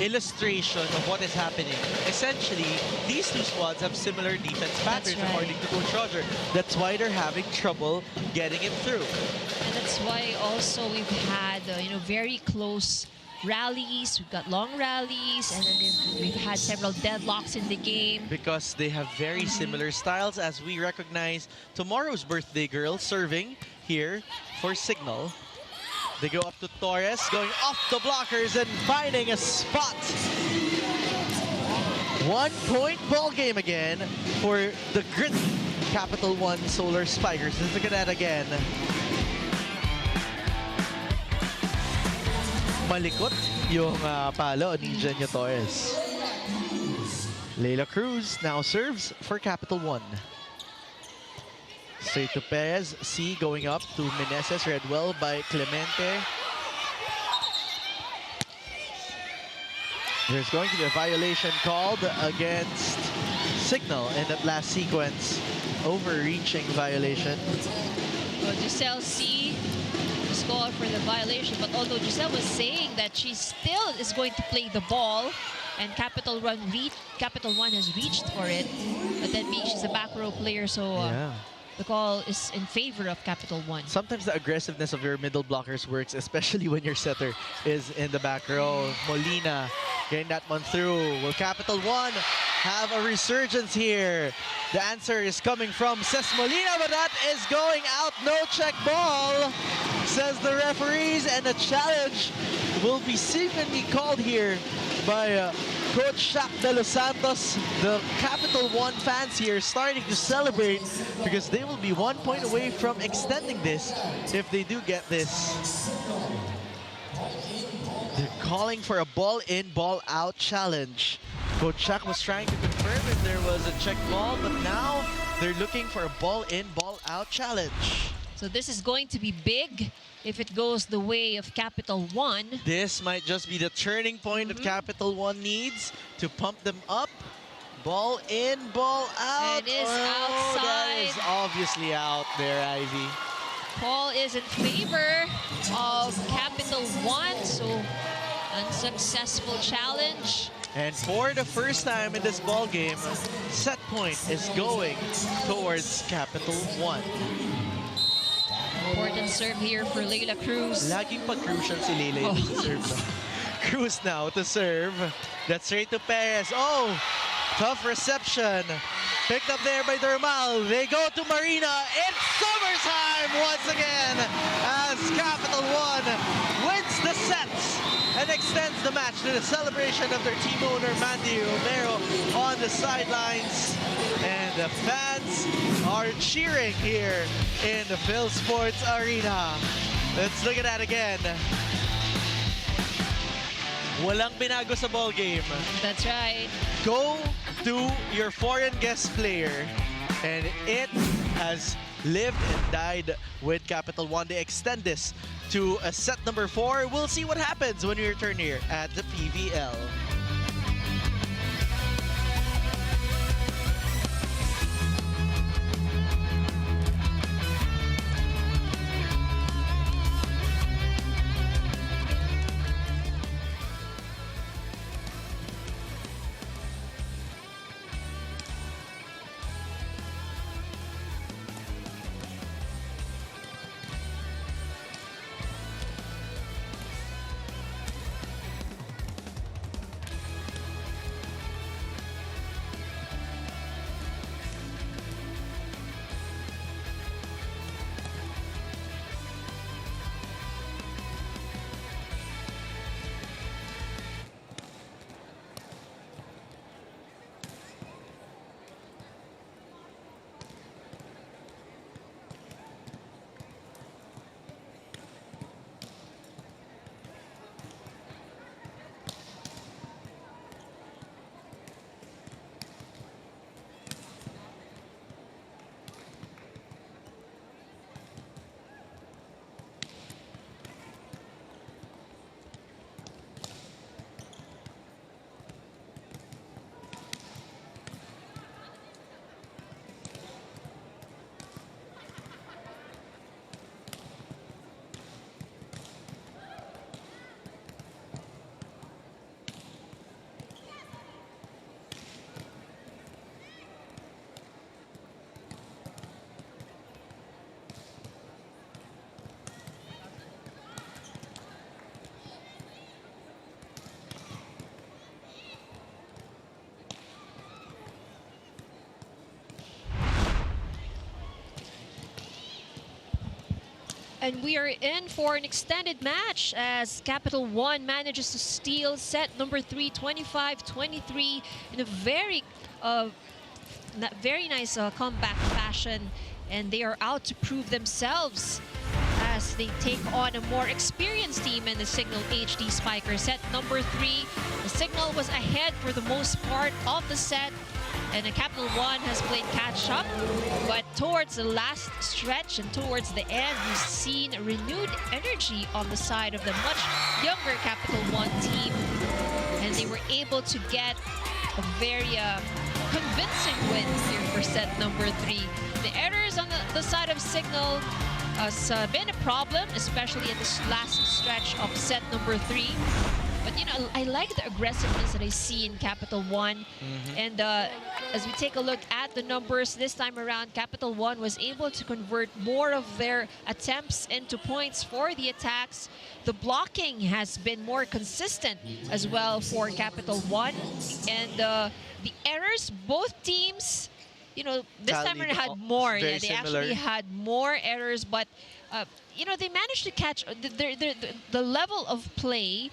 illustration of what is happening. Essentially, these two squads have similar defense patterns, right, according to Coach Roger. That's why they're having trouble getting it through. And that's why also we've had, you know, very close rallies. We've got long rallies, and then we've had several deadlocks in the game. Because they have very similar styles, as we recognize tomorrow's birthday girl serving here for Cignal. They go up to Torres, going off the blockers and finding a spot. 1-point ball game again for the grit Capital1 Solar Spikers. Let's look at that again. Malikot yung palo ni Jenyo Torres. Leila Cruz now serves for Capital1. Straight to Perez. C going up to Meneses, read well by Clemente. There's going to be a violation called against Cignal in that last sequence. Overreaching violation. Well, Giselle C was called for the violation, but although Giselle was saying that she still is going to play the ball, and Capital1 has reached for it, but that means she's a back row player, so the call is in favor of Capital1. Sometimes the aggressiveness of your middle blockers works, especially when your setter is in the back row. Molina getting that one through. Will Capital1 have a resurgence here? The answer is coming from Ces Molina, but that is going out. No check ball, says the referees, and a challenge will be seemingly called here by Coach Shaq de los Santos. The Capital1 fans here starting to celebrate because they will be 1 point away from extending this if they do get this. They're calling for a ball in, ball out challenge. Coach Shaq was trying to confirm if there was a check ball, but now they're looking for a ball in, ball out challenge. So this is going to be big if it goes the way of Capital1. This might just be the turning point that Capital1 needs to pump them up. Ball in, ball out. It is outside. That is obviously out there, Ivy. Call is in favor of Capital1, so unsuccessful challenge. And for the first time in this ball game, set point is going towards Capital1. Important serve here for Leila Cruz. Laging pag-crucial si Leila yung serve. Cruz now to serve. That's straight to Perez. Oh, tough reception. Picked up there by Dermal. They go to Marina. It's summertime once again as Capital1 wins the sets and extends the match to the celebration of their team owner, Mandy Romero, on the sidelines. And the fans are cheering here in the Phil Sports Arena. Let's look at that again. Walang binago sa ball game. That's right. Go to your foreign guest player, and it has lived and died with Capital1. They extend this to a set number 4. We'll see what happens when we return here at the PVL. And we are in for an extended match as Capital One manages to steal set number 3, 25-23 in a very nice comeback fashion. And they are out to prove themselves as they take on a more experienced team in the Cignal HD Spikers. Set number 3, the Cignal was ahead for the most part of the set, and the Capital One has played catch-up. But towards the last stretch and towards the end, we've seen renewed energy on the side of the much younger Capital One team. And they were able to get a very convincing win here for set number 3. The errors on the side of Cignal has been a problem, especially at this last stretch of set number 3. But, you know, I like the aggressiveness that I see in Capital One. And as we take a look at the numbers this time around, Capital One was able to convert more of their attempts into points for the attacks. The blocking has been more consistent as well for Capital One. And the errors, both teams, you know, this time around had more. Yeah, they actually had more errors, but you know, they managed to catch the level of play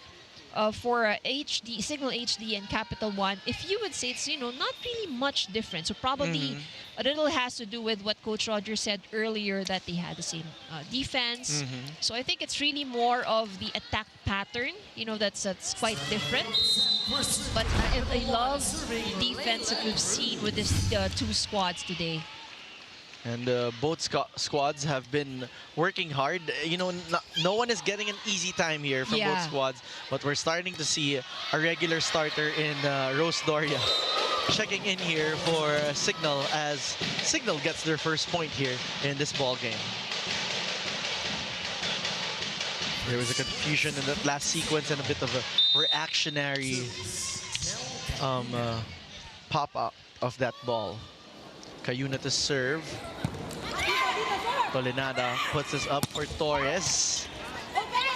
for Cignal HD and Capital One. If you would say it's, you know, not really much different. So probably a little has to do with what Coach Roger said earlier, that they had the same defense. So I think it's really more of the attack pattern, you know, that's quite different. But I love the defense that we've seen with these two squads today. And both squads have been working hard. You know, no one is getting an easy time here from both squads. But we're starting to see a regular starter in Rose Doria checking in here for Cignal as Cignal gets their first point here in this ball game. There was a confusion in that last sequence and a bit of a reactionary pop-up of that ball. Cayuna to serve. Tolenada puts this up for Torres.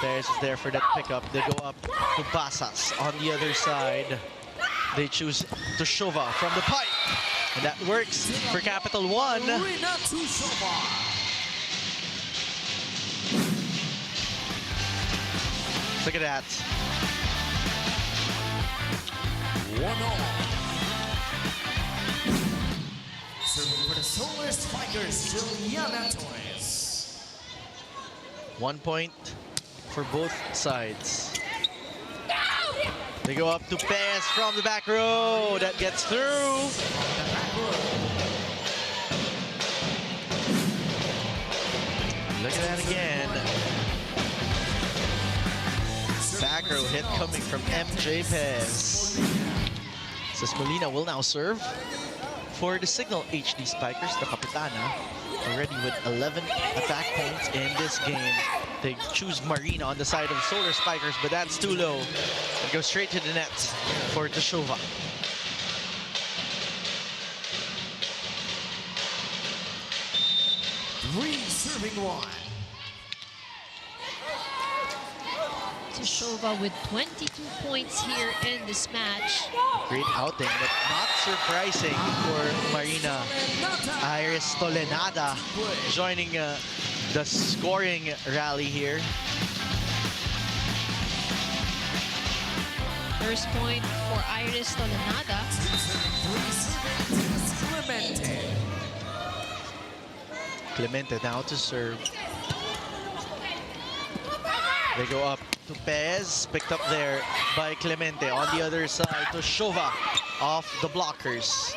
Torres is there for that pickup. They go up to Basas on the other side. They choose to Shova from the pipe. And that works for Capital One. Look at that. 1-all. Serving for the Solar Spikers, Juliana Torres. 1 point for both sides. They go up to Pez from the back row. That gets through. Look at that again. Back row hit coming from MJ Pez. Says Molina will now serve. For the Cignal HD Spikers, the Capitana, already with 11 attack points in this game. They choose Marina on the side of Solar Spikers, but that's too low. It goes straight to the net for Tashova. Serving one. Tashova with 22 points here in this match. Great outing, but not surprising for Marina. Iris Tolenada joining the scoring rally here. First point for Iris Tolenada. Clemente now to serve. They go up to Pez, picked up there by Clemente. On the other side to Shova off the blockers.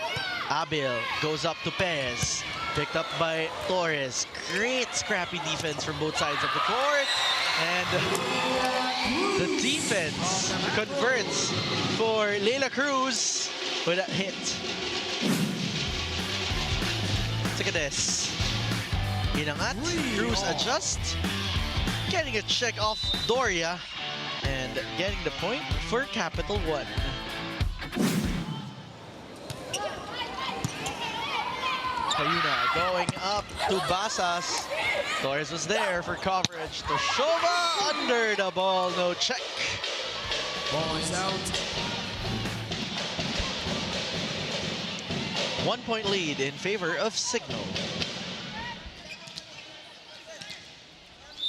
Abil goes up to Pez, picked up by Torres. Great scrappy defense from both sides of the court. And the defense converts for Leila Cruz with a hit. Look at this. Inangat, Cruz adjust. Getting a check off Doria and getting the point for Capital One. Cayuna going up to Basas. Torres was there for coverage. To Shova under the ball, no check. Ball is out. 1 point lead in favor of Cignal.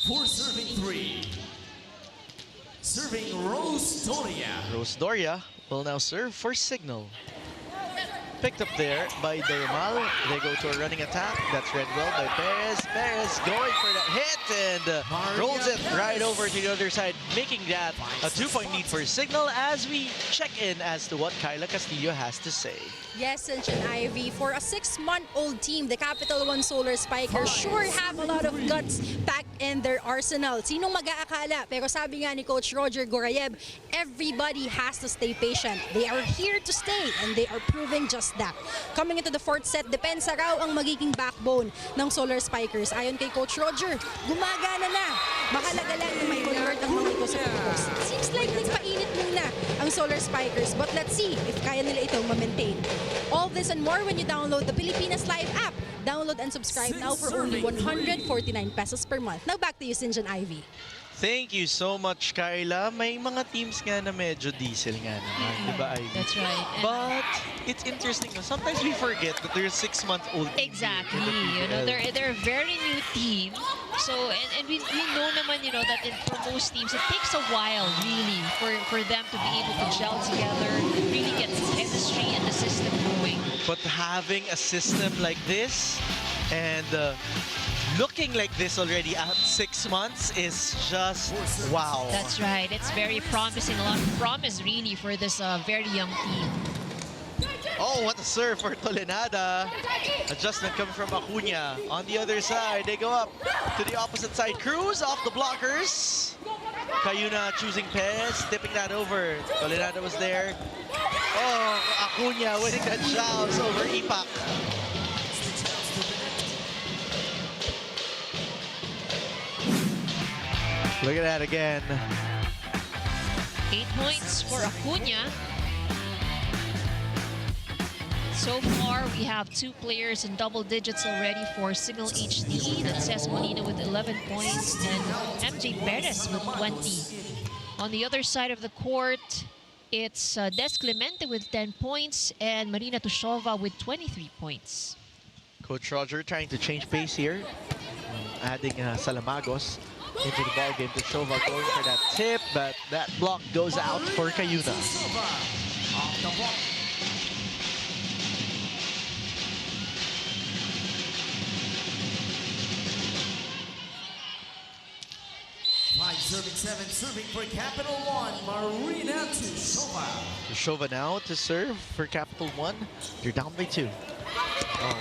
For serving 3. Serving Rose Doria. Rose Doria will now serve for Cignal. Picked up there by Dermal. They go to a running attack. That's read well by Perez. Perez going for that hit and rolls it right over to the other side, making that a 2-point lead for Cignal as we check in as to what Kyla Castillo has to say. Yes, and Ivy, for a 6-month-old team, the Capital1 Solar Spikers sure have a lot of guts packed in their arsenal. Sinong mag-aakala? Pero sabi nga ni Coach Roger Gorayev, everybody has to stay patient. They are here to stay and they are proving just that. Coming into the 4th set, depensa raw ang magiging backbone ng Solar Spikers. Ayon kay Coach Roger, gumagana na. Mahalaga lang na may convert ang mga ito sa pagkos. Seems like nagpainit muna ang Solar Spikers, but let's see if kaya nila itong ma-maintain. All this and more when you download the Pilipinas Live app. Download and subscribe now for only 149 pesos per month. Now back to you, Sinjan Ivy. Thank you so much, Kyla. May mga teams nga na medyo diesel nga naman, di ba, Ivy? That's right. And But it's interesting. Sometimes we forget that they're 6-month-old. exactly. You know, they're a very new team. So, and we know naman, you know, that for most teams, it takes a while, really, for them to be able to gel together, really get chemistry and the system going. But having a system like this and looking like this already at 6 months is just wow. That's right. It's very promising. A lot of promise, really, for this very young team. Oh, what a serve for Tolenada. Adjustment coming from Acuna. On the other side, they go up to the opposite side. Cruz off the blockers. Cayuna choosing Perez, tipping that over. Tolenada was there. Oh, Acuna winning that shout over Ipak. Look at that again. 8 points for Acuna. So far, we have 2 players in double digits already for Cignal HD. That's Cesc Molina with 11 points and MJ Perez with 20. On the other side of the court, it's Des Clemente with 10 points and Marina Tushova with 23 points. Coach Roger trying to change pace here. Adding Salamagos into the ball game. Tushova going for that tip, but that block goes out for Cayuna. Off the block. Serving 7, serving for Capital One, Marina Tushova. Tushova now to serve for Capital One. They're down by 2. Oh,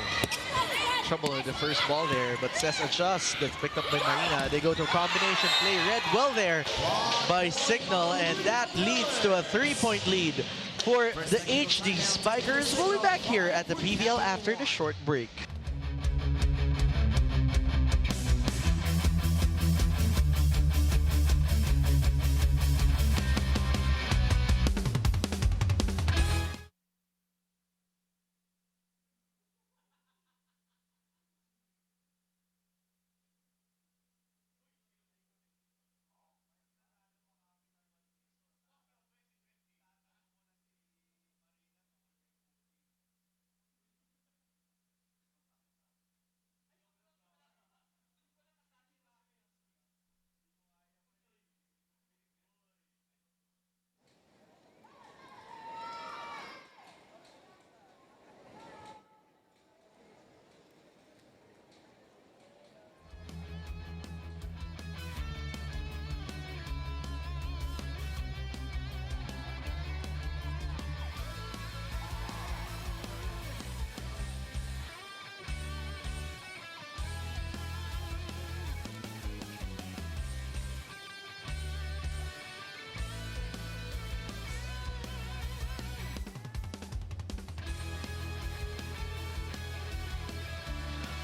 trouble in the first ball there, but Cesc adjusts. That's picked up by Marina. They go to a combination play. Read well there by Cignal, and that leads to a 3-point lead for the HD Spikers. We'll be back here at the PVL after the short break.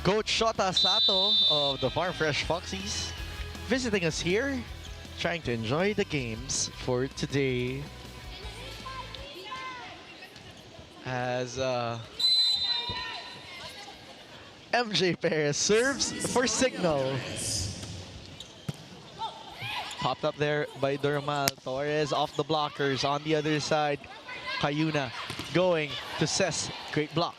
Coach Shota Sato of the Farm Fresh Foxies visiting us here, trying to enjoy the games for today. As MJ Perez serves for Cignal. Popped up there by Durmal. Torres off the blockers. On the other side, Cayuna going to Cesc. Great block.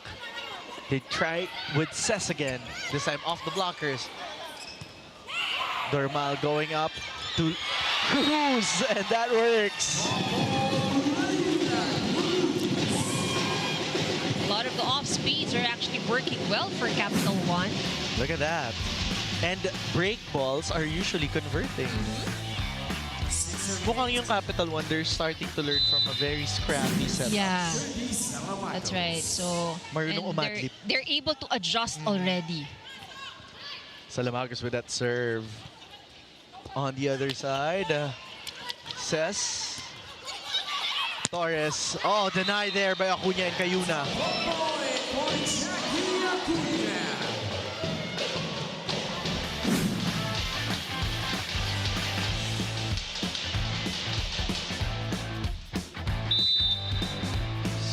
They try with Cesc again. This time off the blockers. Dormal going up to Cruz, and that works. A lot of the off speeds are actually working well for Capital One. Look at that. And break balls are usually converting. Mukhang yung Capital One, they're starting to learn from a very scrappy setup. Yeah, that's right. So Marunong and umadlip. they're able to adjust already. Salamagos with that serve. On the other side, Ses. Torres. Oh, denied there by Acuna and Cayuna.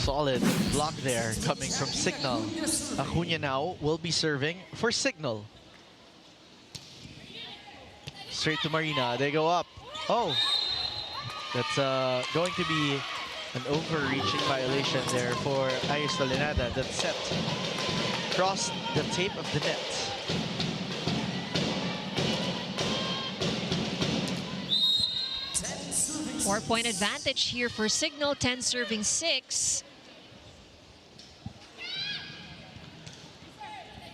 Solid block there coming from Cignal. Acuna now will be serving for Cignal. Straight to Marina. They go up. Oh, that's going to be an overreaching violation there for Ayers Tolenada. That set crossed the tape of the net. Four-point advantage here for Cignal, 10 serving 6.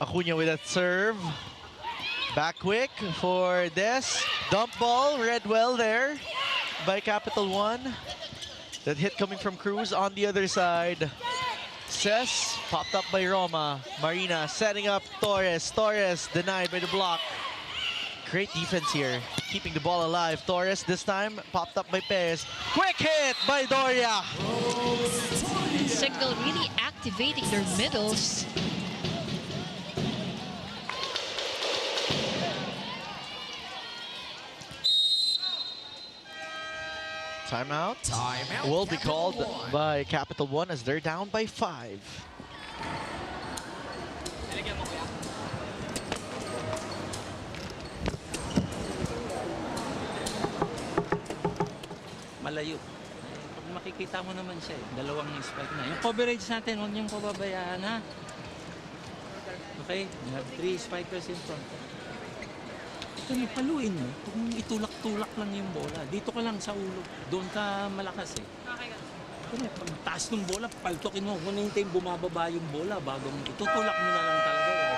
Acuna with that serve. Back quick for Des. Dump ball, read well there by Capital One. That hit coming from Cruz on the other side. Ses popped up by Roma. Marina setting up Torres. Torres denied by the block. Great defense here, keeping the ball alive. Torres this time popped up by Perez. Quick hit by Doria. Cignal really activating their middles. Timeout will be called by Capital One as they're down by 5. Malayo. Pag makikita mo naman siya, dalawang spike na. Yung coverage natin, huwag niyong pababayaan, ha? Okay? You have 3 spikers in front. Ito, paluin mo. Kung itulak-tulak lang yung bola, dito ka lang sa ulo. Doon ka malakas, eh. Kaya pag taas ng bola, paltokin mo. Kung hintayin bumababa yung bola, bago mo itutulak mo na lang talaga. Eh.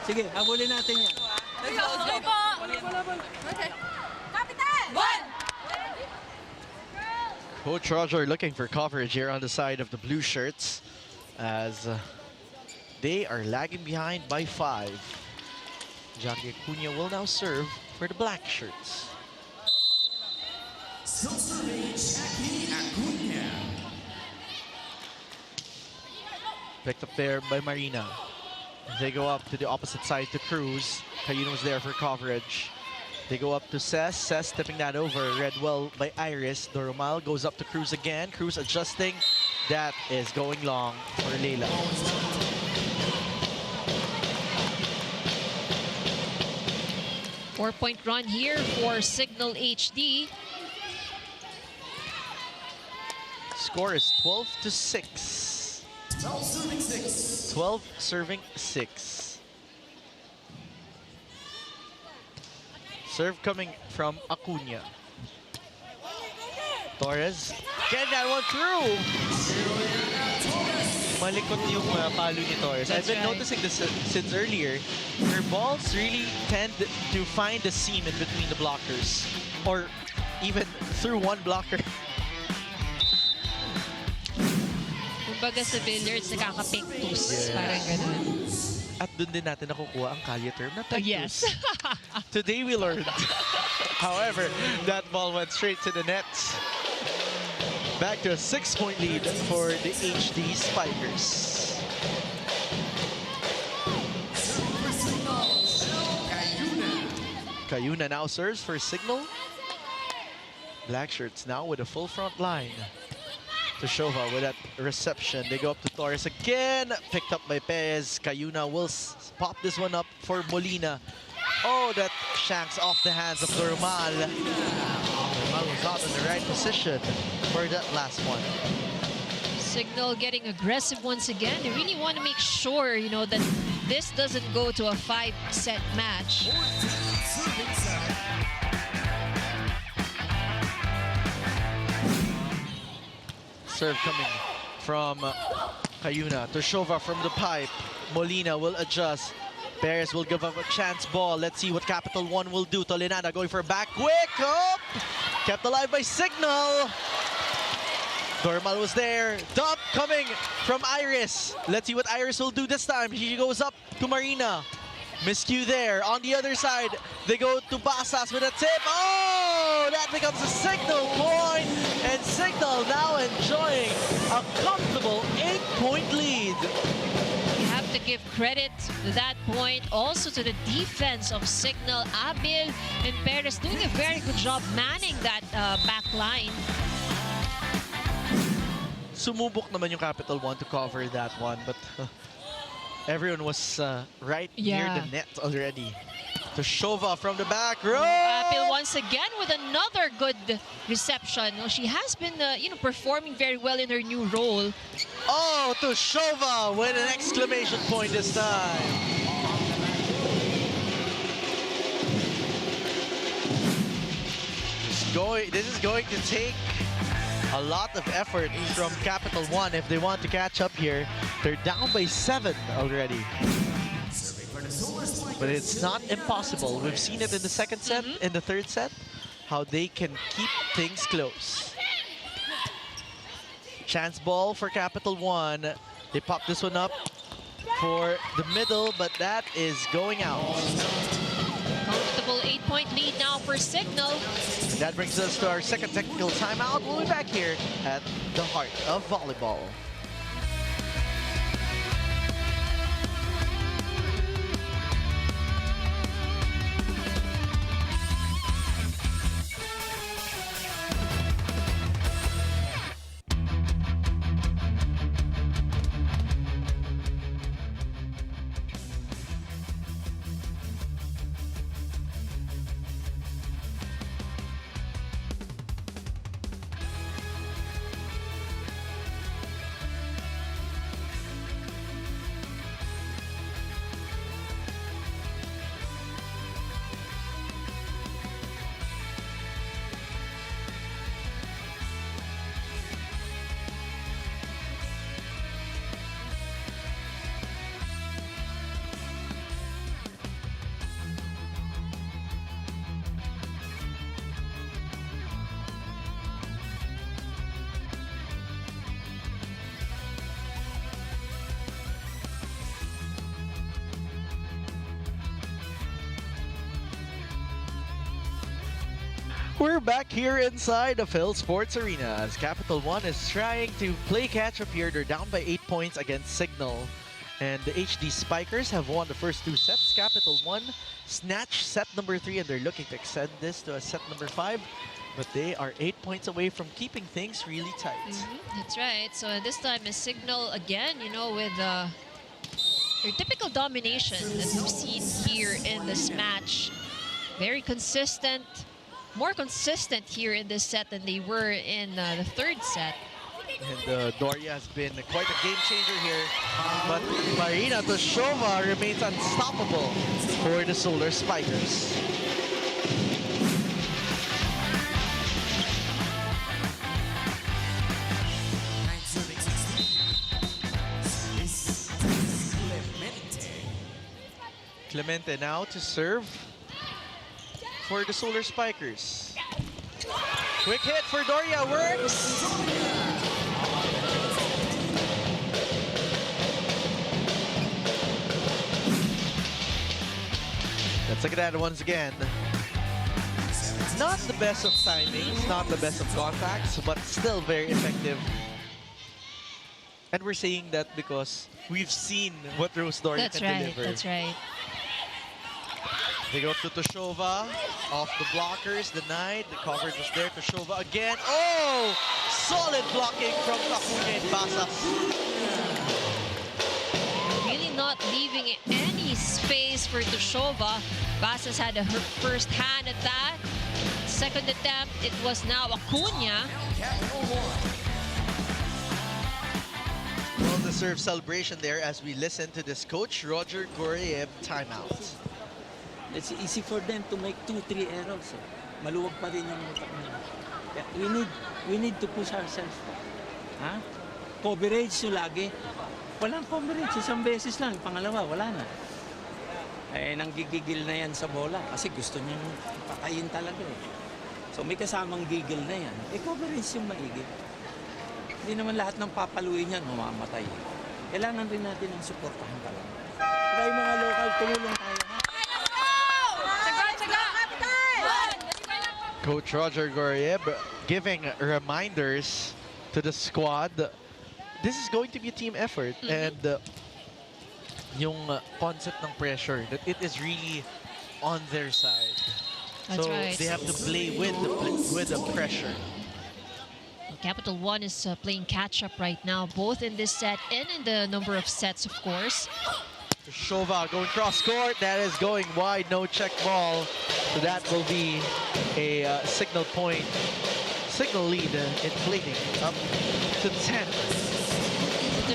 Sige, habulin natin yan. Let's go! Okay. Kapitan! 1! Coach Roger looking for coverage here on the side of the blue shirts as they are lagging behind by 5. Jackie Acuna will now serve for the black shirts. Still serving Jackie Acuna. Picked up there by Marina. They go up to the opposite side to Cruz. Cayuna was there for coverage. They go up to Ses. Ses tipping that over. Read well by Iris. Doromal goes up to Cruz again. Cruz adjusting. That is going long for Leila. Four-point run here for Cignal HD. Score is 12-6. 12 serving 6. 12 serving 6. Serve coming from Acuna. Torres, get that one through. Malikot yung palo ni Torres. I've been noticing this since earlier. Her balls really tend to find a seam in between the blockers, or even through one blocker. Kumbaga sa billiards, nakaka-pictus. Parang ganun. At dun din natin nakukuha ang kalye term na pectus. Yes. Today we learned. However, that ball went straight to the net. Back to a 6-point lead for the HD Spikers. Cayuna now serves for Cignal. Black shirts now with a full front line. Toshova with that reception. They go up to Torres again. Picked up by Perez. Cayuna will pop this one up for Molina. Oh, that shanks off the hands of Dormal. Dormal was not in the right position for that last one. Cignal getting aggressive once again. They really want to make sure, that this doesn't go to a 5-set match. serve coming from Cayuna. Toshova from the pipe. Molina will adjust. Perez will give up a chance ball. Let's see what Capital One will do. Tolenada going for a back quick. Oh! Kept alive by Cignal. Dormal was there. Dump coming from Iris. Let's see what Iris will do this time. She goes up to Marina. Miscue there. On the other side, they go to Basas with a tip. Oh! That becomes a Cignal point. And Cignal now enjoying a comfortable 8-point lead. To give credit to that point also to the defense of Cignal. Abil and Perez doing a very good job manning that back line. Sumubok naman yung Capital One to cover that one, but everyone was right near the net already. Toshova from the back row. Abil once again with another good reception. Well, she has been performing very well in her new role. Oh, Toshova with an exclamation point this time. This is going to take a lot of effort from Capital One if they want to catch up here. They're down by 7 already. But it's not impossible. We've seen it in the second set, in the third set, how they can keep things close. Chance ball for Capital One. They pop this one up for the middle, but that is going out. Comfortable 8-point lead now for Cignal. That brings us to our second technical timeout. We'll be back here at the heart of volleyball. We're back here inside the Phil Sports Arena as Capital One is trying to play catch up here. They're down by 8 points against Cignal. And the HD Spikers have won the first 2 sets. Capital One snatched set number 3 and they're looking to extend this to a set number 5. But they are 8 points away from keeping things really tight. That's right. So this time is Cignal again, with their typical domination that we've seen here in this match. Very consistent. More consistent here in this set than they were in the third set. And Doria has been quite a game changer here. But Marina Toshova remains unstoppable for the Solar Spikers. Clemente now to serve for the Solar Spikers. Quick hit for Doria, works! Let's look at that once again. Not the best of timings, not the best of contacts, but still very effective. And we're saying that because we've seen what Rose Doria can deliver. That's right. They go to Toshova, off the blockers, denied. The coverage was there. Toshova again. Oh! Solid blocking from Acuña and Basas. Really not leaving any space for Toshova. Basas had her first hand at that. Second attempt, it was now Acuña. Well-deserved celebration there as we listen to this coach, Roger Goriev, timeout. It's easy for them to make 2-3 errors. Maluwag pa rin yung utak nila. We need to push ourselves. Ha? Coverage yung lagi. Walang coverage, isang beses lang. Pangalawa, wala na. Nanggigigil na yan sa bola kasi gusto niyang patayin talaga eh. So may kasamang gigil na yan. Coverage yung maigi. Hindi naman lahat ng papaluin yan mamamatay. Kailangan rin natin ng suportahan talaga. Kaya mga local, tumulong tayo. Coach Roger Gorrieb giving reminders to the squad. This is going to be a team effort, and yung concept ng pressure, that it is really on their side. That's so right. they have to play with the pressure. Capital One is playing catch-up right now, both in this set and in the number of sets, of course. Shova going cross court. That is going wide. No check ball. So that will be a signal point. Signal lead inflating up to 10.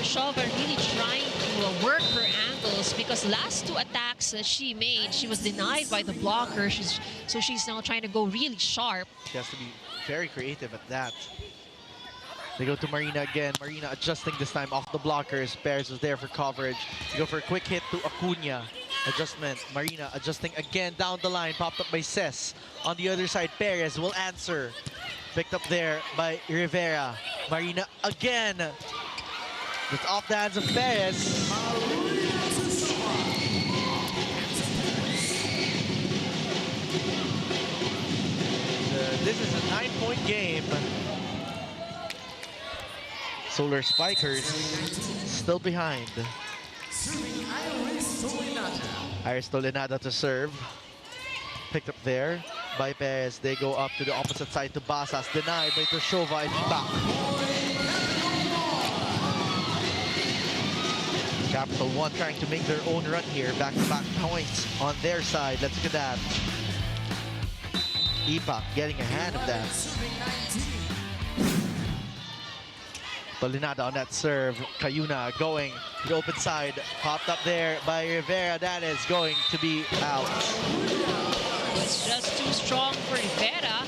Shova really trying to work her angles because last two attacks that she made, she was denied by the blocker. So she's now trying to go really sharp. She has to be very creative at that. They go to Marina again. Marina adjusting this time off the blockers. Perez was there for coverage. They go for a quick hit to Acuna. Adjustment. Marina adjusting again down the line. Popped up by Ses. On the other side, Perez will answer. Picked up there by Rivera. Marina again. It's off the hands of Perez. This is a 9-point game. Solar Spikers still behind. Iris Tolenada to serve. Picked up there by Perez. They go up to the opposite side to Basas. Denied by Toshova and Ipak. Capital One trying to make their own run here. Back-to-back points on their side. Let's look at that. Ipak getting a hand of that. Tolinada on that serve. Cayuna going to the open side. Popped up there by Rivera. That is going to be out. It's just too strong for Rivera.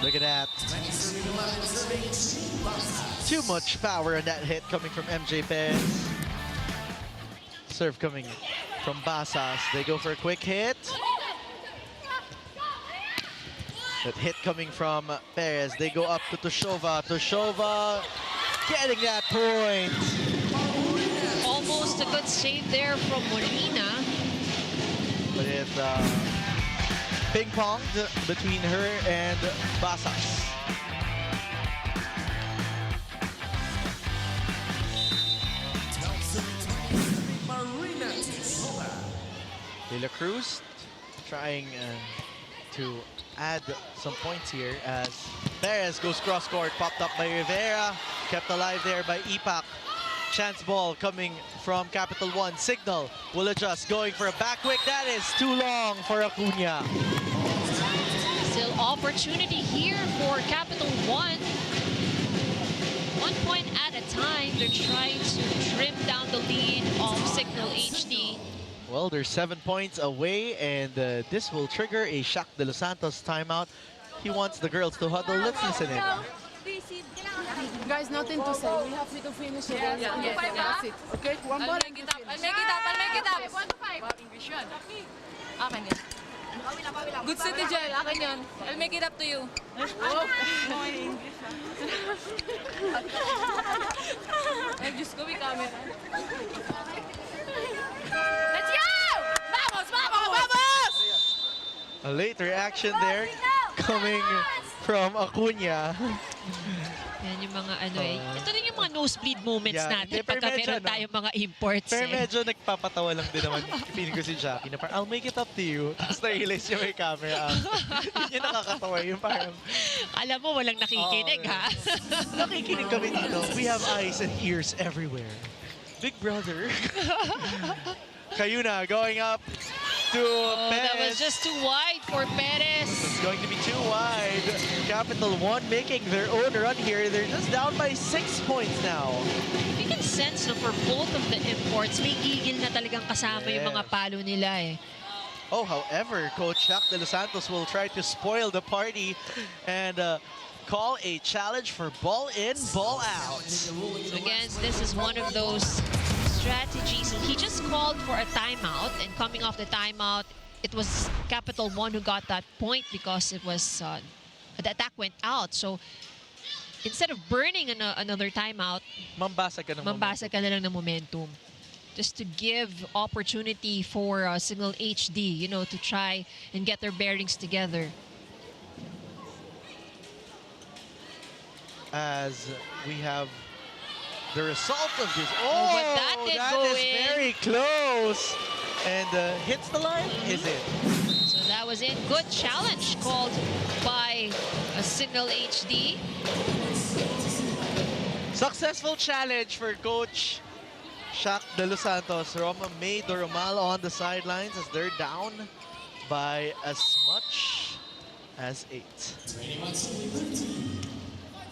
Look at that. Too much power in that hit coming from MJ Perez. Serve coming from Basas. They go for a quick hit. That hit coming from Perez. They go up to Toshova. Toshova getting that point. Almost a good save there from Molina. But it's ping-ponged between her and Basas. De La Cruz trying to add some points here as Perez goes cross-court, popped up by Rivera, kept alive there by Ipak. Chance ball coming from Capital One. Cignal will adjust, going for a back quick. That is too long for Acuna. Still opportunity here for Capital One. 1 point at a time. They're trying to trim down the lead of Cignal HD. Well, they're 7 points away, and this will trigger a Shaq de los Santos timeout. He wants the girls to huddle. Let's listen in. Guys, nothing to say. We have to finish it. That's it. Okay? One ball. I'll make it up. I'll make it up. 1 to 5. English yun. Akin yun. Good city, Jel. Akin yun. I'll make it up to you. Ay, Diyos ko, may camera. Let's go! Vamos! Vamos! Vamos! A late reaction there coming from Acuna. Yan yung mga ano ito rin yung mga nosebleed moments natin pero pagka medyo, meron tayong mga imports. Pero medyo nagpapatawa lang din naman. Feeling ko si Jackie na parang, I'll make it up to you. Tapos na-realize niya may camera. Yun yung nakakatawa. Yung parang... Alam mo, walang nakikinig, ha? Nakikinig kami dito. We have eyes and ears everywhere. Big brother. Cayuna going up to Perez. That was just too wide for Perez. It's going to be too wide. Capital One making their own run here. They're just down by 6 points now. You can sense no, for both of the imports, may gigil na talagang kasama yung mga palo nila eh. Oh, however, Coach Jack De Los Santos will try to spoil the party and call a challenge for ball in, ball out. Again, this is one of those strategies. He just called for a timeout, and coming off the timeout, it was Capital One who got that point because it was the attack went out. So instead of burning another timeout, Mambasa ka ng mambasa ka na lang ng momentum. Just to give opportunity for Cignal HD, you know, to try and get their bearings together. As we have the result of this. Oh, but that did go is in. very close. And hits the line, is it? So that was it. Good challenge called by Cignal HD. Successful challenge for Coach Jack De Los Santos. Roma May Doromal on the sidelines as they're down by as much as 8.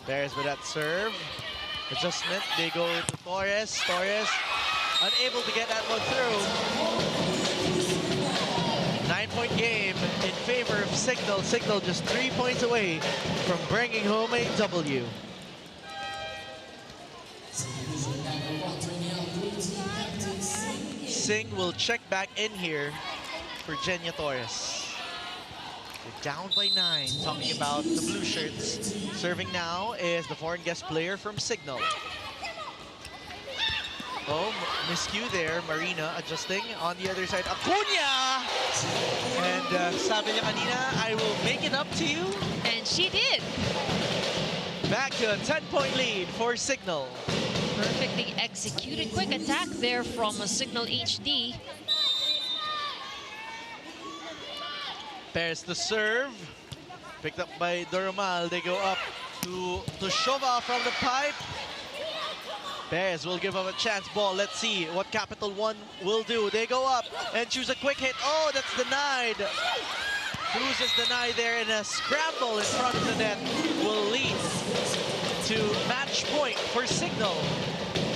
Bears with that serve. Adjustment, they go to Torres. Torres unable to get that one through. 9-point game in favor of Cignal. Cignal just 3 points away from bringing home a W. Singh will check back in here for Jenya Torres. They're down by 9, talking about the blue shirts. Serving now is the foreign guest player from Cignal. Oh, miscue there. Marina adjusting on the other side. Acuna! And sabi niya kanina, I will make it up to you. And she did. Back to a 10-point lead for Cignal. Perfectly executed. Quick attack there from Cignal HD. Pairs the serve. Picked up by Doromal. They go up to Shova from the pipe. Bears will give up a chance ball. Let's see what Capital One will do. They go up and choose a quick hit. Oh, that's denied. Cruz is denied there, and a scramble in front of the net will lead to match point for Cignal.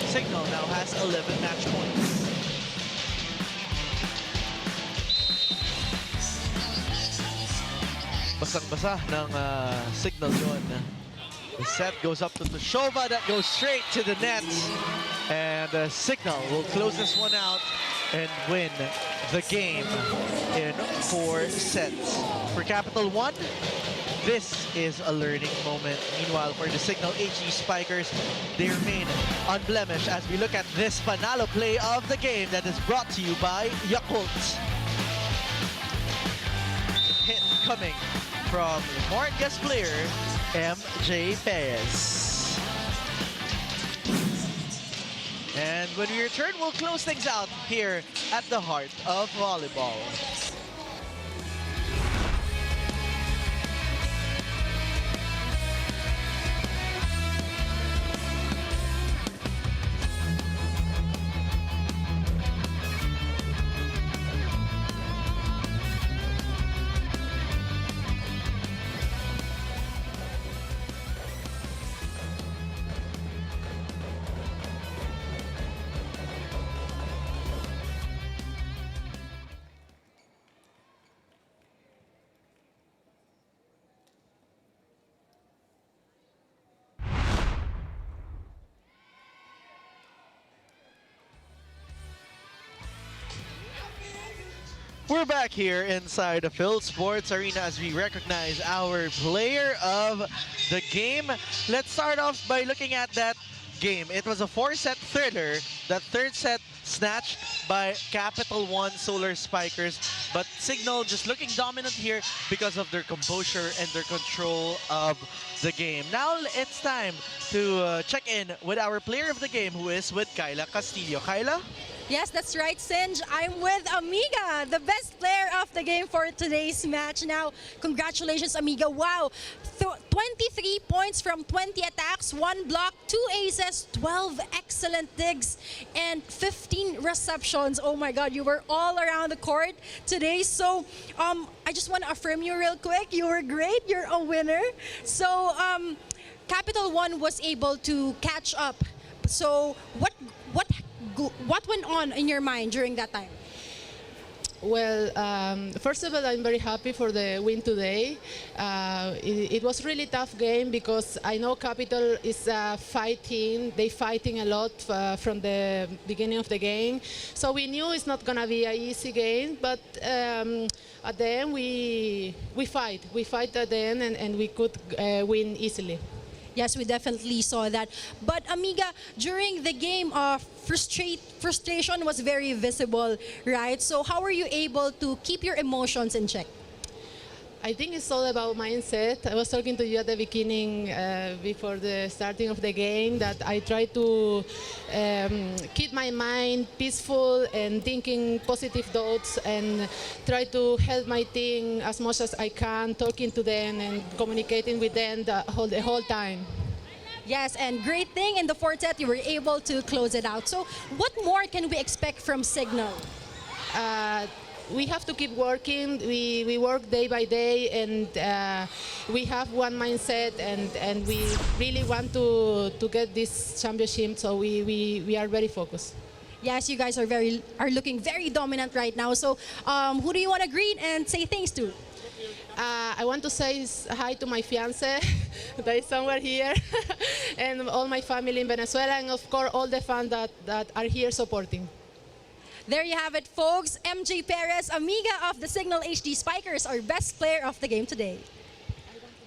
Cignal now has 11 match points. Basang-basa ng Cignal yun. The set goes up to Shova, that goes straight to the net. And Cignal will close this one out and win the game in 4 sets. For Capital One, this is a learning moment. Meanwhile, for the Cignal HD Spikers, they remain unblemished as we look at this panalo play of the game that is brought to you by Yakult. Hit coming from the foreign guest player, MJ Perez. And when we return, we'll close things out here at the heart of volleyball. We're back here inside the Phil Sports Arena as we recognize our player of the game. Let's start off by looking at that game. It was a 4-set thriller. That third set snatched by Capital 1 Solar Spikers, but Cignal just looking dominant here because of their composure and their control of the game. Now it's time to check in with our player of the game, who is with Kyla Castillo. Kyla? Yes, that's right, Sinj. I'm with Amiga, the best player of the game for today's match. Now, congratulations, Amiga. Wow, 23 points from 20 attacks, 1 block, 2 aces, 12 excellent digs, and 15 receptions. Oh my God, you were all around the court today. So, I just want to affirm you real quick. You were great. You're a winner. So, Capital One was able to catch up. So, what went on in your mind during that time? Well, first of all, I'm very happy for the win today. It was really tough game because I know Capital is fighting. They fighting a lot from the beginning of the game. So we knew it's not gonna be an easy game, but at the end we fight. We fight at the end, and we could win easily. Yes, we definitely saw that. But Amiga, during the game, frustration was very visible, right? So how were you able to keep your emotions in check? I think it's all about mindset. I was talking to you at the beginning, before the starting of the game, that I try to keep my mind peaceful and thinking positive thoughts and try to help my team as much as I can, talking to them and communicating with them the whole time. Yes, and great thing in the fourth set, you were able to close it out. So what more can we expect from Cignal? We have to keep working. We work day by day, and we have one mindset, and we really want to get this championship. So we are very focused. Yes, you guys are looking very dominant right now. So who do you want to greet and say thanks to? I want to say hi to my fiance that is somewhere here, and all my family in Venezuela, and of course all the fans that are here supporting. There you have it, folks. MJ Perez, Amiga of the Cignal HD Spikers, our best player of the game today.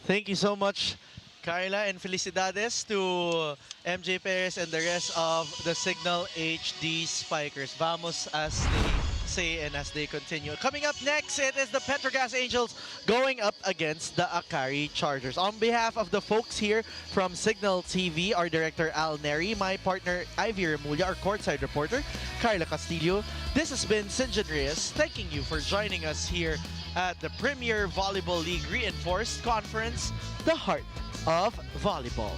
Thank you so much, Carla, and felicidades to MJ Perez and the rest of the Cignal HD Spikers. Vamos, as they say and as they continue. Coming up next, it is the Petrogas Angels going up against the Akari Chargers. On behalf of the folks here from Cignal TV, our director Al Neri, my partner Ivy Remulla, our courtside reporter Carla Castillo, this has been Sinjan Reyes, thanking you for joining us here at the Premier Volleyball League Reinforced Conference, the heart of volleyball.